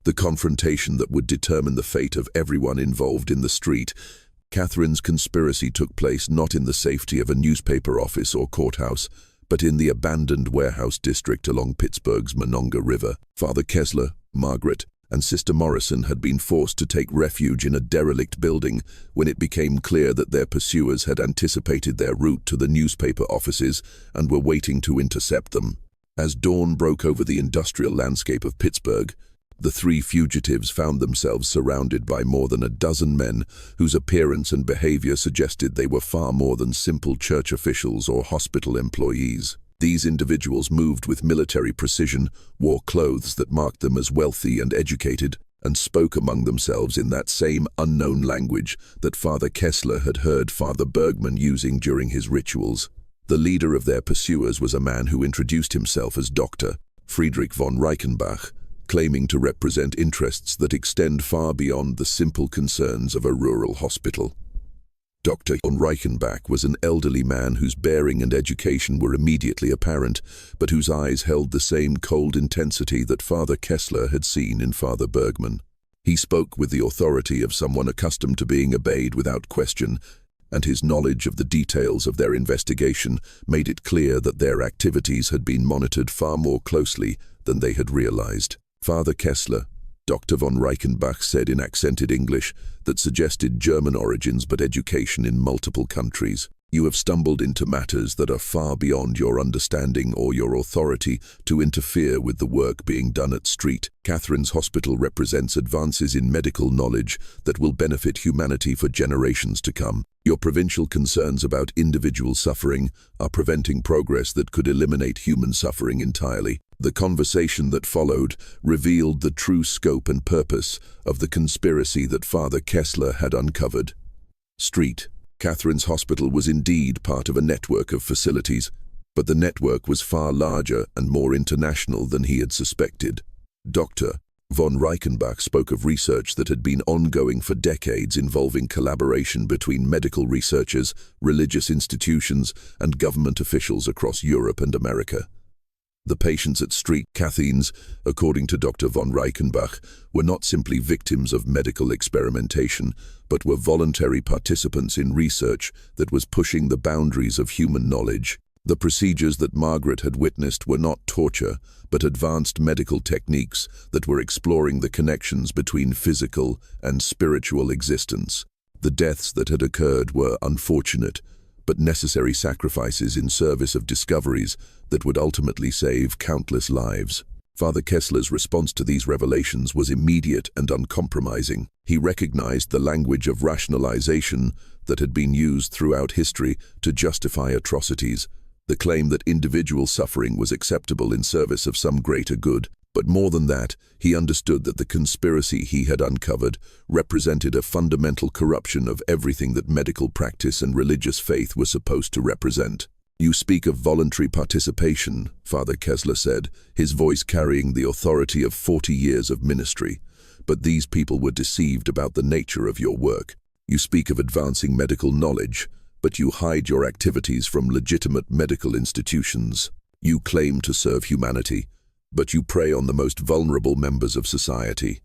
The confrontation that would determine the fate of everyone involved in the street. Catherine's conspiracy took place not in the safety of a newspaper office or courthouse, but in the abandoned warehouse district along Pittsburgh's Monongah River. Father Kessler, Margaret, and Sister Morrison had been forced to take refuge in a derelict building when it became clear that their pursuers had anticipated their route to the newspaper offices and were waiting to intercept them. As dawn broke over the industrial landscape of Pittsburgh, the three fugitives found themselves surrounded by more than a dozen men whose appearance and behavior suggested they were far more than simple church officials or hospital employees. These individuals moved with military precision, wore clothes that marked them as wealthy and educated, and spoke among themselves in that same unknown language that Father Kessler had heard Father Bergman using during his rituals. The leader of their pursuers was a man who introduced himself as Dr. Friedrich von Reichenbach, claiming to represent interests that extend far beyond the simple concerns of a rural hospital. Dr. von Reichenbach was an elderly man whose bearing and education were immediately apparent, but whose eyes held the same cold intensity that Father Kessler had seen in Father Bergman. He spoke with the authority of someone accustomed to being obeyed without question, and his knowledge of the details of their investigation made it clear that their activities had been monitored far more closely than they had realized. Father Kessler, Dr. von Reichenbach said in accented English that suggested German origins but education in multiple countries. You have stumbled into matters that are far beyond your understanding or your authority to interfere with the work being done at St. Catherine's Hospital represents advances in medical knowledge that will benefit humanity for generations to come. Your provincial concerns about individual suffering are preventing progress that could eliminate human suffering entirely. The conversation that followed revealed the true scope and purpose of the conspiracy that Father Kessler had uncovered. St. Catherine's Hospital was indeed part of a network of facilities, but the network was far larger and more international than he had suspected. Dr. von Reichenbach spoke of research that had been ongoing for decades involving collaboration between medical researchers, religious institutions, and government officials across Europe and America. The patients at St. Catherine's, according to Dr. von Reichenbach, were not simply victims of medical experimentation, but were voluntary participants in research that was pushing the boundaries of human knowledge. The procedures that Margaret had witnessed were not torture, but advanced medical techniques that were exploring the connections between physical and spiritual existence. The deaths that had occurred were unfortunate, but necessary sacrifices in service of discoveries that would ultimately save countless lives. Father Kessler's response to these revelations was immediate and uncompromising. He recognized the language of rationalization that had been used throughout history to justify atrocities, the claim that individual suffering was acceptable in service of some greater good. But more than that, he understood that the conspiracy he had uncovered represented a fundamental corruption of everything that medical practice and religious faith were supposed to represent. You speak of voluntary participation, Father Kessler said, his voice carrying the authority of 40 years of ministry. But these people were deceived about the nature of your work. You speak of advancing medical knowledge, but you hide your activities from legitimate medical institutions. You claim to serve humanity, but you prey on the most vulnerable members of society.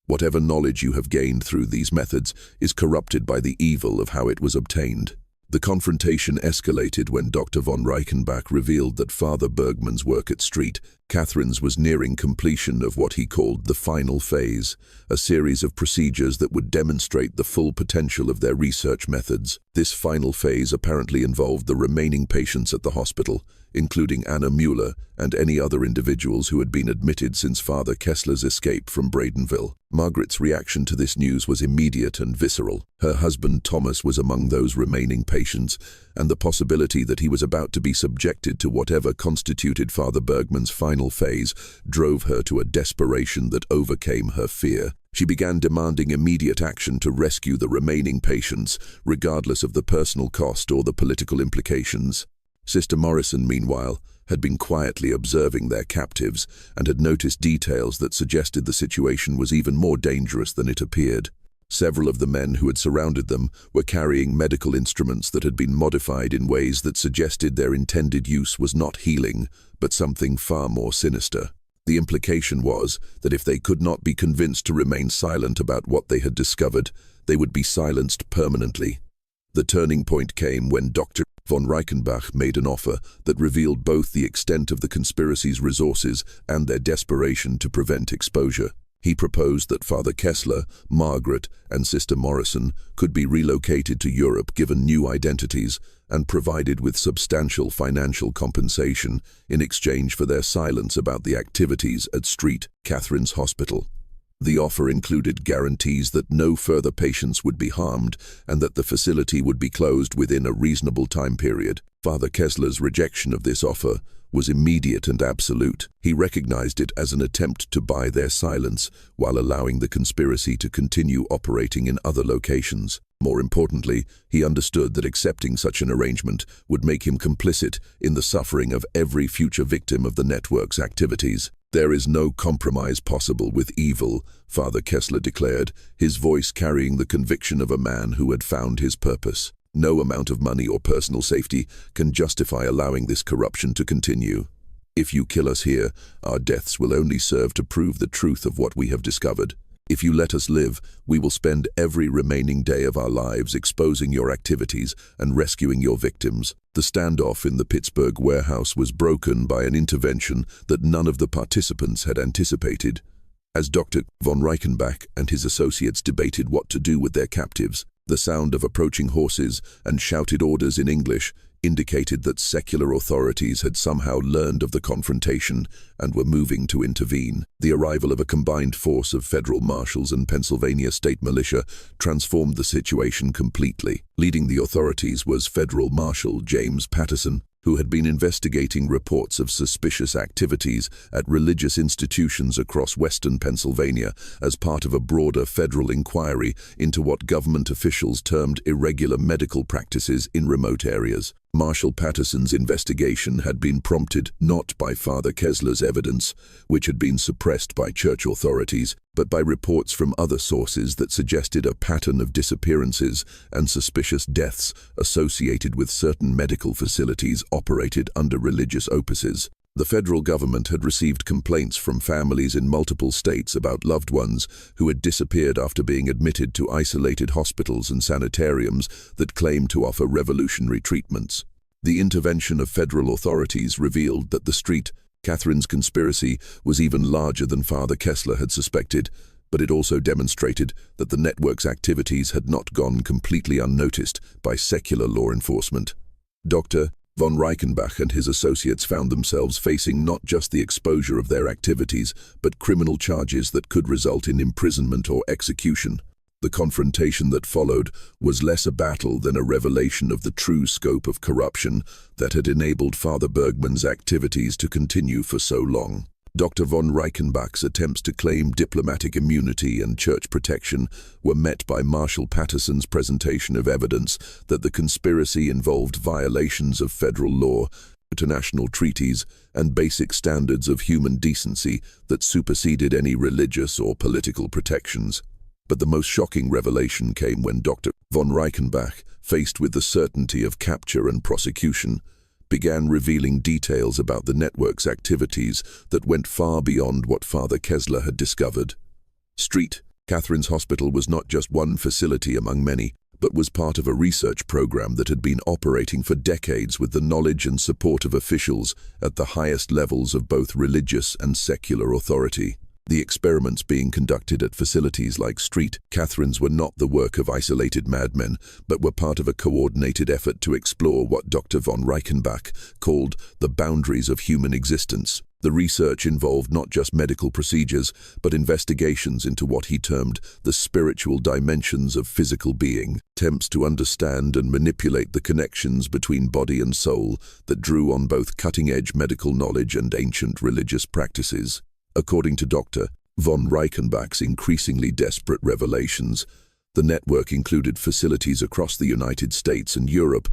Whatever knowledge you have gained through these methods is corrupted by the evil of how it was obtained. The confrontation escalated when Dr. von Reichenbach revealed that Father Bergman's work at St. Catherine's was nearing completion of what he called the final phase, a series of procedures that would demonstrate the full potential of their research methods. This final phase apparently involved the remaining patients at the hospital, including Anna Mueller and any other individuals who had been admitted since Father Kessler's escape from Bradenville. Margaret's reaction to this news was immediate and visceral. Her husband Thomas was among those remaining patients, and the possibility that he was about to be subjected to whatever constituted Father Bergman's final phase drove her to a desperation that overcame her fear. She began demanding immediate action to rescue the remaining patients, regardless of the personal cost or the political implications. Sister Morrison, meanwhile, had been quietly observing their captives and had noticed details that suggested the situation was even more dangerous than it appeared. Several of the men who had surrounded them were carrying medical instruments that had been modified in ways that suggested their intended use was not healing, but something far more sinister. The implication was that if they could not be convinced to remain silent about what they had discovered, they would be silenced permanently. The turning point came when Dr. von Reichenbach made an offer that revealed both the extent of the conspiracy's resources and their desperation to prevent exposure. He proposed that Father Kessler, Margaret, and Sister Morrison could be relocated to Europe given new identities and provided with substantial financial compensation in exchange for their silence about the activities at St. Catherine's Hospital. The offer included guarantees that no further patients would be harmed and that the facility would be closed within a reasonable time period. Father Kessler's rejection of this offer was immediate and absolute. He recognized it as an attempt to buy their silence while allowing the conspiracy to continue operating in other locations. More importantly, he understood that accepting such an arrangement would make him complicit in the suffering of every future victim of the network's activities. "There is no compromise possible with evil," Father Kessler declared, his voice carrying the conviction of a man who had found his purpose. "No amount of money or personal safety can justify allowing this corruption to continue. If you kill us here, our deaths will only serve to prove the truth of what we have discovered. If you let us live, we will spend every remaining day of our lives exposing your activities and rescuing your victims." The standoff in the Pittsburgh warehouse was broken by an intervention that none of the participants had anticipated. As Dr. von Reichenbach and his associates debated what to do with their captives, the sound of approaching horses and shouted orders in English indicated that secular authorities had somehow learned of the confrontation and were moving to intervene. The arrival of a combined force of federal marshals and Pennsylvania state militia transformed the situation completely. Leading the authorities was Federal Marshal James Patterson, who had been investigating reports of suspicious activities at religious institutions across western Pennsylvania as part of a broader federal inquiry into what government officials termed irregular medical practices in remote areas. Marshal Patterson's investigation had been prompted not by Father Kessler's evidence, which had been suppressed by church authorities, but by reports from other sources that suggested a pattern of disappearances and suspicious deaths associated with certain medical facilities operated under religious opuses. The federal government had received complaints from families in multiple states about loved ones who had disappeared after being admitted to isolated hospitals and sanitariums that claimed to offer revolutionary treatments. The intervention of federal authorities revealed that the St. Catherine's conspiracy was even larger than Father Kessler had suspected, but it also demonstrated that the network's activities had not gone completely unnoticed by secular law enforcement. Dr. von Reichenbach and his associates found themselves facing not just the exposure of their activities, but criminal charges that could result in imprisonment or execution. The confrontation that followed was less a battle than a revelation of the true scope of corruption that had enabled Father Bergman's activities to continue for so long. Dr. von Reichenbach's attempts to claim diplomatic immunity and church protection were met by Marshal Patterson's presentation of evidence that the conspiracy involved violations of federal law, international treaties, and basic standards of human decency that superseded any religious or political protections. But the most shocking revelation came when Dr. von Reichenbach, faced with the certainty of capture and prosecution, began revealing details about the network's activities that went far beyond what Father Kessler had discovered. St. Catherine's Hospital was not just one facility among many, but was part of a research program that had been operating for decades with the knowledge and support of officials at the highest levels of both religious and secular authority. The experiments being conducted at facilities like St. Catherine's were not the work of isolated madmen, but were part of a coordinated effort to explore what Dr. von Reichenbach called the boundaries of human existence. The research involved not just medical procedures, but investigations into what he termed the spiritual dimensions of physical being, attempts to understand and manipulate the connections between body and soul that drew on both cutting-edge medical knowledge and ancient religious practices. According to Dr. von Reichenbach's increasingly desperate revelations, the network included facilities across the United States and Europe,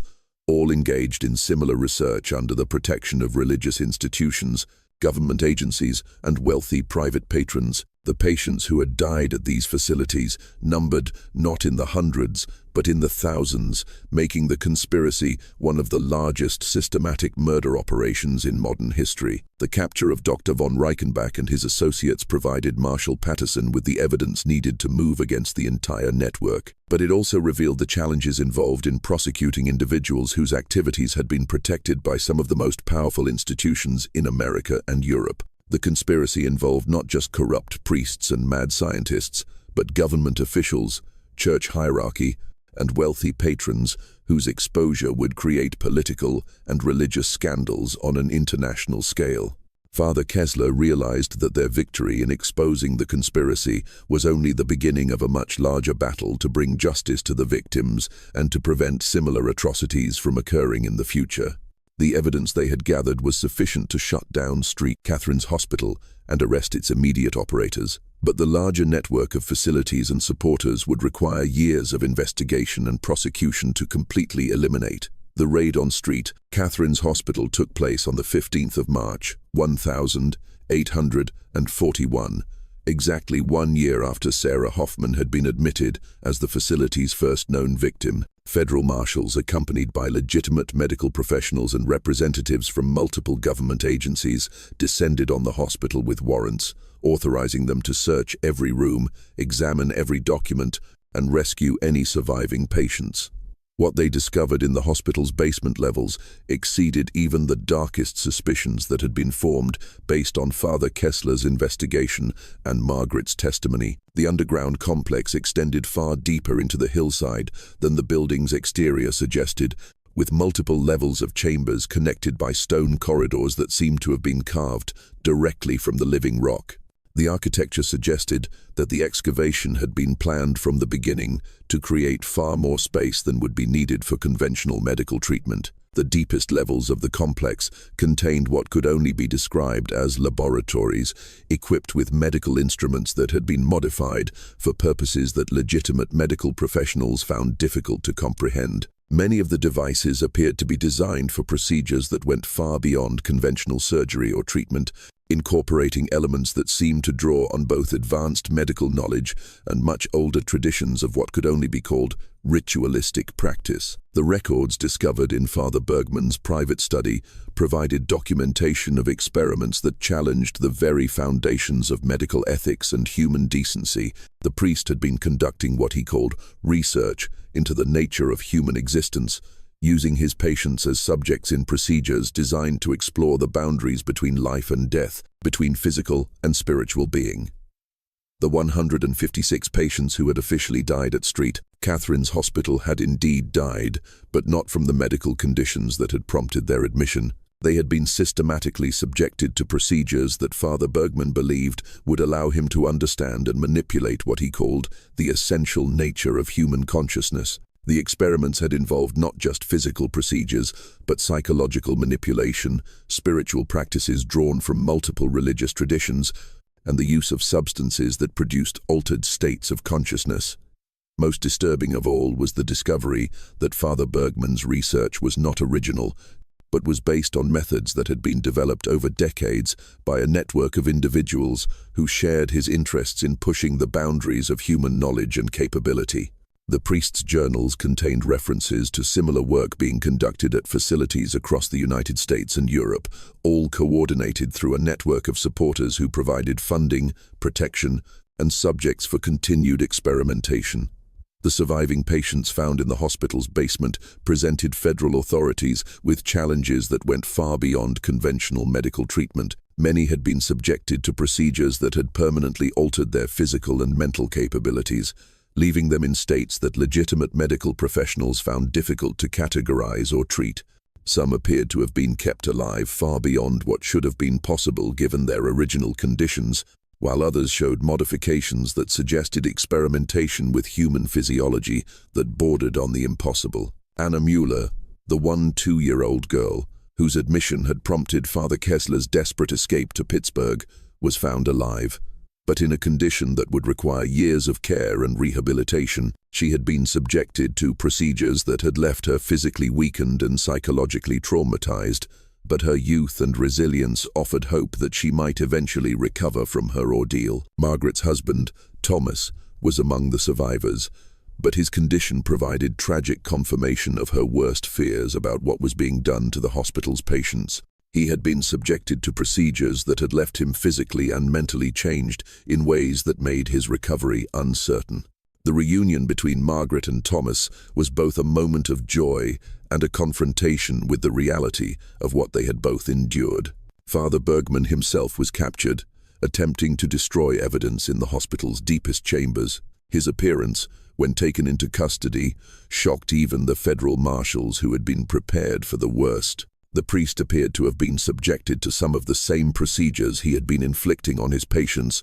all engaged in similar research under the protection of religious institutions, government agencies, and wealthy private patrons. The patients who had died at these facilities numbered not in the hundreds, but in the thousands, making the conspiracy one of the largest systematic murder operations in modern history. The capture of Dr. von Reichenbach and his associates provided Marshal Patterson with the evidence needed to move against the entire network. But it also revealed the challenges involved in prosecuting individuals whose activities had been protected by some of the most powerful institutions in America and Europe. The conspiracy involved not just corrupt priests and mad scientists, but government officials, church hierarchy, and wealthy patrons whose exposure would create political and religious scandals on an international scale. Father Kessler realized that their victory in exposing the conspiracy was only the beginning of a much larger battle to bring justice to the victims and to prevent similar atrocities from occurring in the future. The evidence they had gathered was sufficient to shut down St. Catherine's Hospital and arrest its immediate operators, but the larger network of facilities and supporters would require years of investigation and prosecution to completely eliminate. The raid on St. Catherine's Hospital took place on the 15th of March, 1841, exactly 1 year after Sarah Hoffman had been admitted as the facility's first known victim. Federal marshals, accompanied by legitimate medical professionals and representatives from multiple government agencies, descended on the hospital with warrants, authorizing them to search every room, examine every document, and rescue any surviving patients. What they discovered in the hospital's basement levels exceeded even the darkest suspicions that had been formed based on Father Kessler's investigation and Margaret's testimony. The underground complex extended far deeper into the hillside than the building's exterior suggested, with multiple levels of chambers connected by stone corridors that seemed to have been carved directly from the living rock. The architecture suggested that the excavation had been planned from the beginning to create far more space than would be needed for conventional medical treatment. The deepest levels of the complex contained what could only be described as laboratories, equipped with medical instruments that had been modified for purposes that legitimate medical professionals found difficult to comprehend. Many of the devices appeared to be designed for procedures that went far beyond conventional surgery or treatment, incorporating elements that seemed to draw on both advanced medical knowledge and much older traditions of what could only be called ritualistic practice. The records discovered in Father Bergman's private study provided documentation of experiments that challenged the very foundations of medical ethics and human decency. The priest had been conducting what he called research into the nature of human existence, using his patients as subjects in procedures designed to explore the boundaries between life and death, between physical and spiritual being. The 156 patients who had officially died at St. Catherine's Hospital had indeed died, but not from the medical conditions that had prompted their admission. They had been systematically subjected to procedures that Father Bergman believed would allow him to understand and manipulate what he called the essential nature of human consciousness. The experiments had involved not just physical procedures, but psychological manipulation, spiritual practices drawn from multiple religious traditions, and the use of substances that produced altered states of consciousness. Most disturbing of all was the discovery that Father Bergman's research was not original, but was based on methods that had been developed over decades by a network of individuals who shared his interests in pushing the boundaries of human knowledge and capability. The priest's journals contained references to similar work being conducted at facilities across the United States and Europe, all coordinated through a network of supporters who provided funding, protection, and subjects for continued experimentation. The surviving patients found in the hospital's basement presented federal authorities with challenges that went far beyond conventional medical treatment. Many had been subjected to procedures that had permanently altered their physical and mental capabilities, leaving them in states that legitimate medical professionals found difficult to categorize or treat. Some appeared to have been kept alive far beyond what should have been possible given their original conditions, while others showed modifications that suggested experimentation with human physiology that bordered on the impossible. Anna Mueller, the 2-year-old girl, whose admission had prompted Father Kessler's desperate escape to Pittsburgh, was found alive, but in a condition that would require years of care and rehabilitation. She had been subjected to procedures that had left her physically weakened and psychologically traumatized, but her youth and resilience offered hope that she might eventually recover from her ordeal. Margaret's husband, Thomas, was among the survivors, but his condition provided tragic confirmation of her worst fears about what was being done to the hospital's patients. He had been subjected to procedures that had left him physically and mentally changed in ways that made his recovery uncertain. The reunion between Margaret and Thomas was both a moment of joy and a confrontation with the reality of what they had both endured. Father Bergman himself was captured, attempting to destroy evidence in the hospital's deepest chambers. His appearance, when taken into custody, shocked even the federal marshals who had been prepared for the worst. The priest appeared to have been subjected to some of the same procedures he had been inflicting on his patients,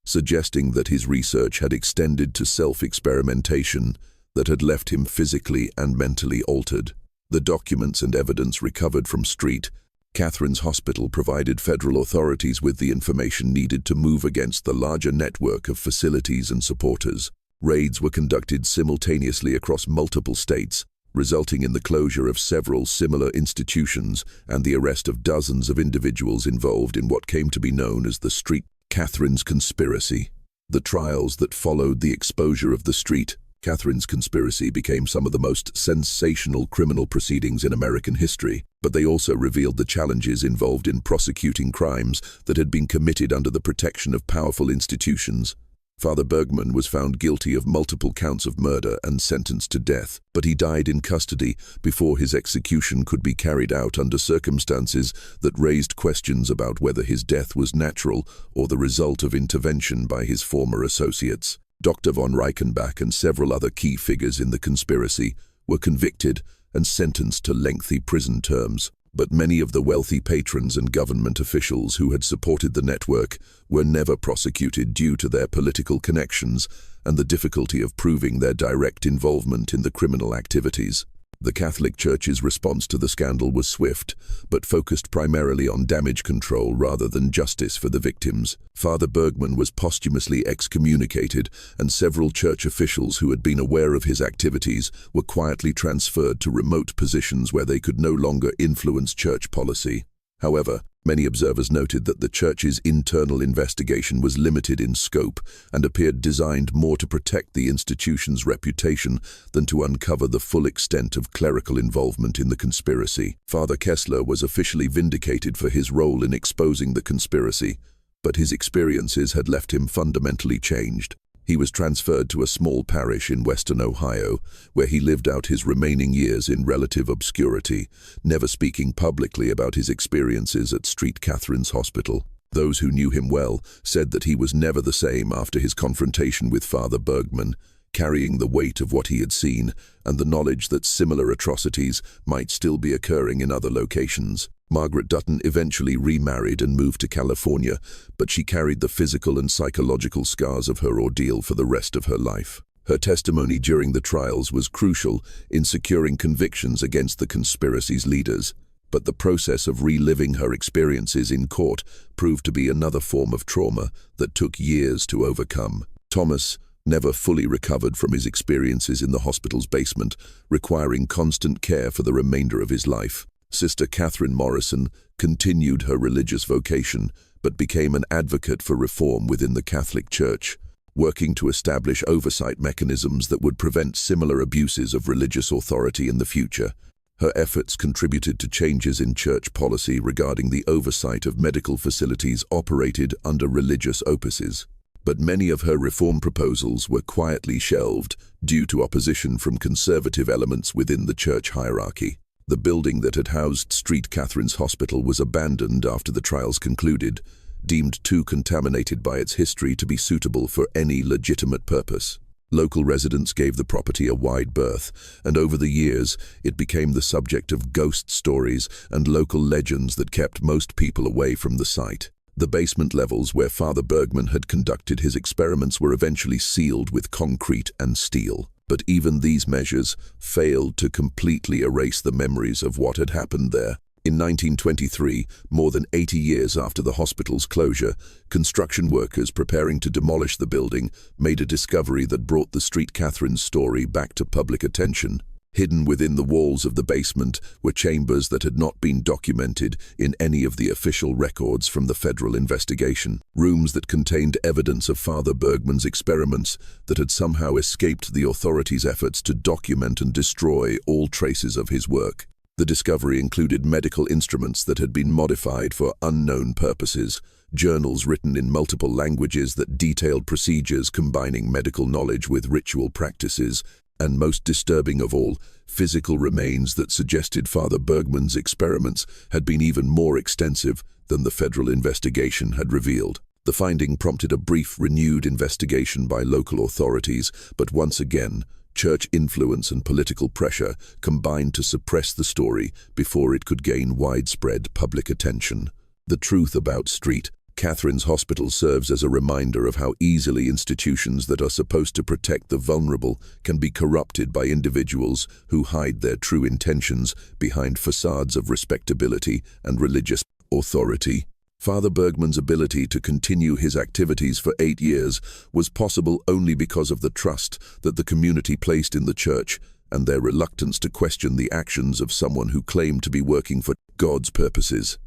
suggesting that his research had extended to self-experimentation that had left him physically and mentally altered. The documents and evidence recovered from St. Catherine's Hospital provided federal authorities with the information needed to move against the larger network of facilities and supporters. Raids were conducted simultaneously across multiple states, resulting in the closure of several similar institutions and the arrest of dozens of individuals involved in what came to be known as the St. Catherine's Conspiracy. The trials that followed the exposure of the St. Catherine's Conspiracy became some of the most sensational criminal proceedings in American history, but they also revealed the challenges involved in prosecuting crimes that had been committed under the protection of powerful institutions. Father Bergman was found guilty of multiple counts of murder and sentenced to death, but he died in custody before his execution could be carried out under circumstances that raised questions about whether his death was natural or the result of intervention by his former associates. Dr. von Reichenbach and several other key figures in the conspiracy were convicted and sentenced to lengthy prison terms. But many of the wealthy patrons and government officials who had supported the network were never prosecuted due to their political connections and the difficulty of proving their direct involvement in the criminal activities. The Catholic Church's response to the scandal was swift, but focused primarily on damage control rather than justice for the victims. Father Bergman was posthumously excommunicated, and several church officials who had been aware of his activities were quietly transferred to remote positions where they could no longer influence church policy. However, many observers noted that the church's internal investigation was limited in scope and appeared designed more to protect the institution's reputation than to uncover the full extent of clerical involvement in the conspiracy. Father Kessler was officially vindicated for his role in exposing the conspiracy, but his experiences had left him fundamentally changed. He was transferred to a small parish in western Ohio, where he lived out his remaining years in relative obscurity, never speaking publicly about his experiences at St. Catherine's Hospital. Those who knew him well said that he was never the same after his confrontation with Father Bergman, carrying the weight of what he had seen and the knowledge that similar atrocities might still be occurring in other locations. Margaret Dutton eventually remarried and moved to California, but she carried the physical and psychological scars of her ordeal for the rest of her life. Her testimony during the trials was crucial in securing convictions against the conspiracy's leaders, but the process of reliving her experiences in court proved to be another form of trauma that took years to overcome. Thomas never fully recovered from his experiences in the hospital's basement, requiring constant care for the remainder of his life. Sister Catherine Morrison continued her religious vocation, but became an advocate for reform within the Catholic Church, working to establish oversight mechanisms that would prevent similar abuses of religious authority in the future. Her efforts contributed to changes in church policy regarding the oversight of medical facilities operated under religious opuses. But many of her reform proposals were quietly shelved due to opposition from conservative elements within the church hierarchy. The building that had housed St. Catherine's Hospital was abandoned after the trials concluded, deemed too contaminated by its history to be suitable for any legitimate purpose. Local residents gave the property a wide berth, and over the years, it became the subject of ghost stories and local legends that kept most people away from the site. The basement levels where Father Bergman had conducted his experiments were eventually sealed with concrete and steel. But even these measures failed to completely erase the memories of what had happened there. In 1923, more than 80 years after the hospital's closure, construction workers preparing to demolish the building made a discovery that brought the St. Catherine's story back to public attention. Hidden within the walls of the basement were chambers that had not been documented in any of the official records from the federal investigation. Rooms that contained evidence of Father Bergman's experiments that had somehow escaped the authorities' efforts to document and destroy all traces of his work. The discovery included medical instruments that had been modified for unknown purposes, journals written in multiple languages that detailed procedures combining medical knowledge with ritual practices, and most disturbing of all, physical remains that suggested Father Bergman's experiments had been even more extensive than the federal investigation had revealed. The finding prompted a brief, renewed investigation by local authorities, but once again, church influence and political pressure combined to suppress the story before it could gain widespread public attention. The truth about St. Catherine's Hospital serves as a reminder of how easily institutions that are supposed to protect the vulnerable can be corrupted by individuals who hide their true intentions behind facades of respectability and religious authority. Father Bergman's ability to continue his activities for 8 years was possible only because of the trust that the community placed in the church and their reluctance to question the actions of someone who claimed to be working for God's purposes.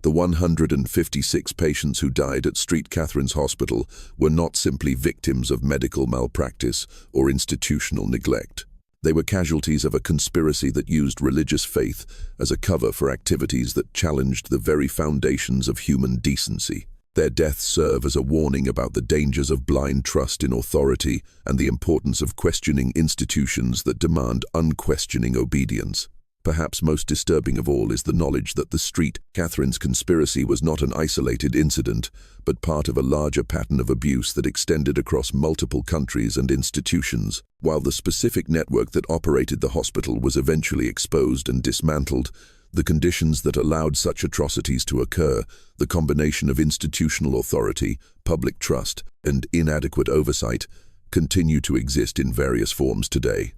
The 156 patients who died at St. Catherine's Hospital were not simply victims of medical malpractice or institutional neglect. They were casualties of a conspiracy that used religious faith as a cover for activities that challenged the very foundations of human decency. Their deaths serve as a warning about the dangers of blind trust in authority and the importance of questioning institutions that demand unquestioning obedience. Perhaps most disturbing of all is the knowledge that the St. Catherine's conspiracy was not an isolated incident, but part of a larger pattern of abuse that extended across multiple countries and institutions. While the specific network that operated the hospital was eventually exposed and dismantled, the conditions that allowed such atrocities to occur, the combination of institutional authority, public trust, and inadequate oversight, continue to exist in various forms today.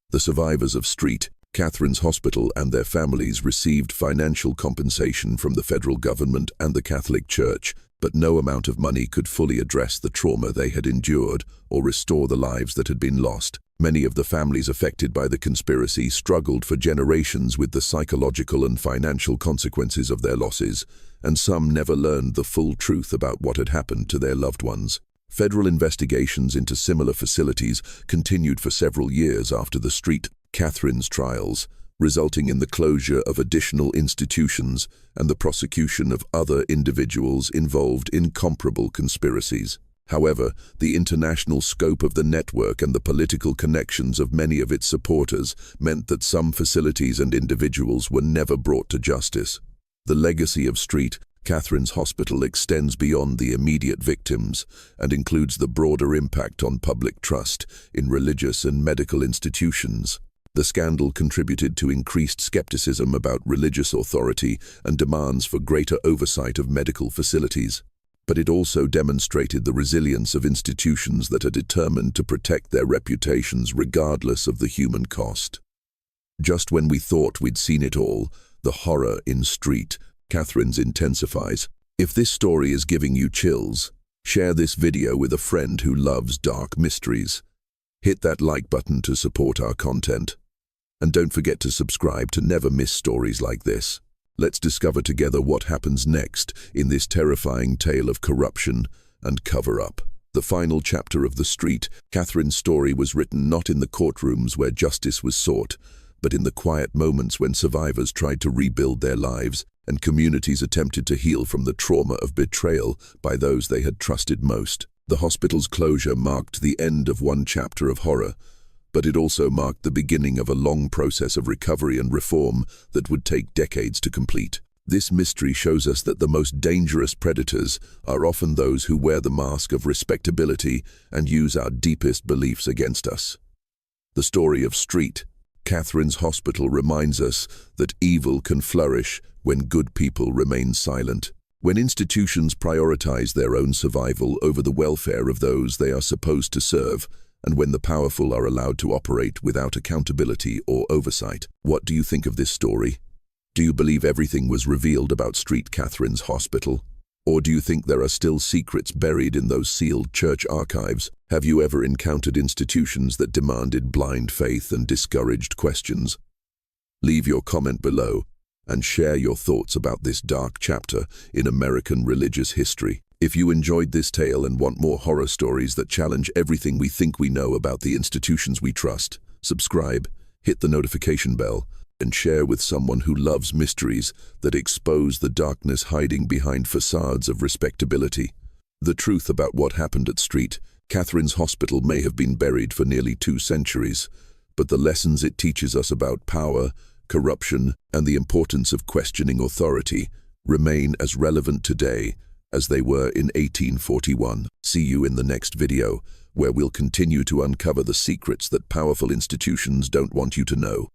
The survivors of St. Catherine's Hospital and their families received financial compensation from the federal government and the Catholic Church, but no amount of money could fully address the trauma they had endured or restore the lives that had been lost. Many of the families affected by the conspiracy struggled for generations with the psychological and financial consequences of their losses, and some never learned the full truth about what had happened to their loved ones. Federal investigations into similar facilities continued for several years after the St. Catherine's trials, resulting in the closure of additional institutions and the prosecution of other individuals involved in comparable conspiracies. However, the international scope of the network and the political connections of many of its supporters meant that some facilities and individuals were never brought to justice. The legacy of St. Catherine's Hospital extends beyond the immediate victims and includes the broader impact on public trust in religious and medical institutions. The scandal contributed to increased skepticism about religious authority and demands for greater oversight of medical facilities. But it also demonstrated the resilience of institutions that are determined to protect their reputations regardless of the human cost. Just when we thought we'd seen it all, the horror in St. Catherine's intensifies. If this story is giving you chills, share this video with a friend who loves dark mysteries. Hit that like button to support our content. And don't forget to subscribe to never miss stories like this. Let's discover together what happens next in this terrifying tale of corruption and cover-up. The final chapter of the St. Catherine's story was written not in the courtrooms where justice was sought, but in the quiet moments when survivors tried to rebuild their lives and communities attempted to heal from the trauma of betrayal by those they had trusted most. The hospital's closure marked the end of one chapter of horror, but it also marked the beginning of a long process of recovery and reform that would take decades to complete. This mystery shows us that the most dangerous predators are often those who wear the mask of respectability and use our deepest beliefs against us. The story of St. Catherine's Hospital reminds us that evil can flourish when good people remain silent. When institutions prioritize their own survival over the welfare of those they are supposed to serve, and when the powerful are allowed to operate without accountability or oversight. What do you think of this story? Do you believe everything was revealed about St. Catherine's Hospital? Or do you think there are still secrets buried in those sealed church archives? Have you ever encountered institutions that demanded blind faith and discouraged questions? Leave your comment below and share your thoughts about this dark chapter in American religious history. If you enjoyed this tale and want more horror stories that challenge everything we think we know about the institutions we trust, subscribe, hit the notification bell, and share with someone who loves mysteries that expose the darkness hiding behind facades of respectability. The truth about what happened at St. Catherine's Hospital may have been buried for nearly 2 centuries, but the lessons it teaches us about power, corruption, and the importance of questioning authority remain as relevant today as they were in 1841. See you in the next video, where we'll continue to uncover the secrets that powerful institutions don't want you to know.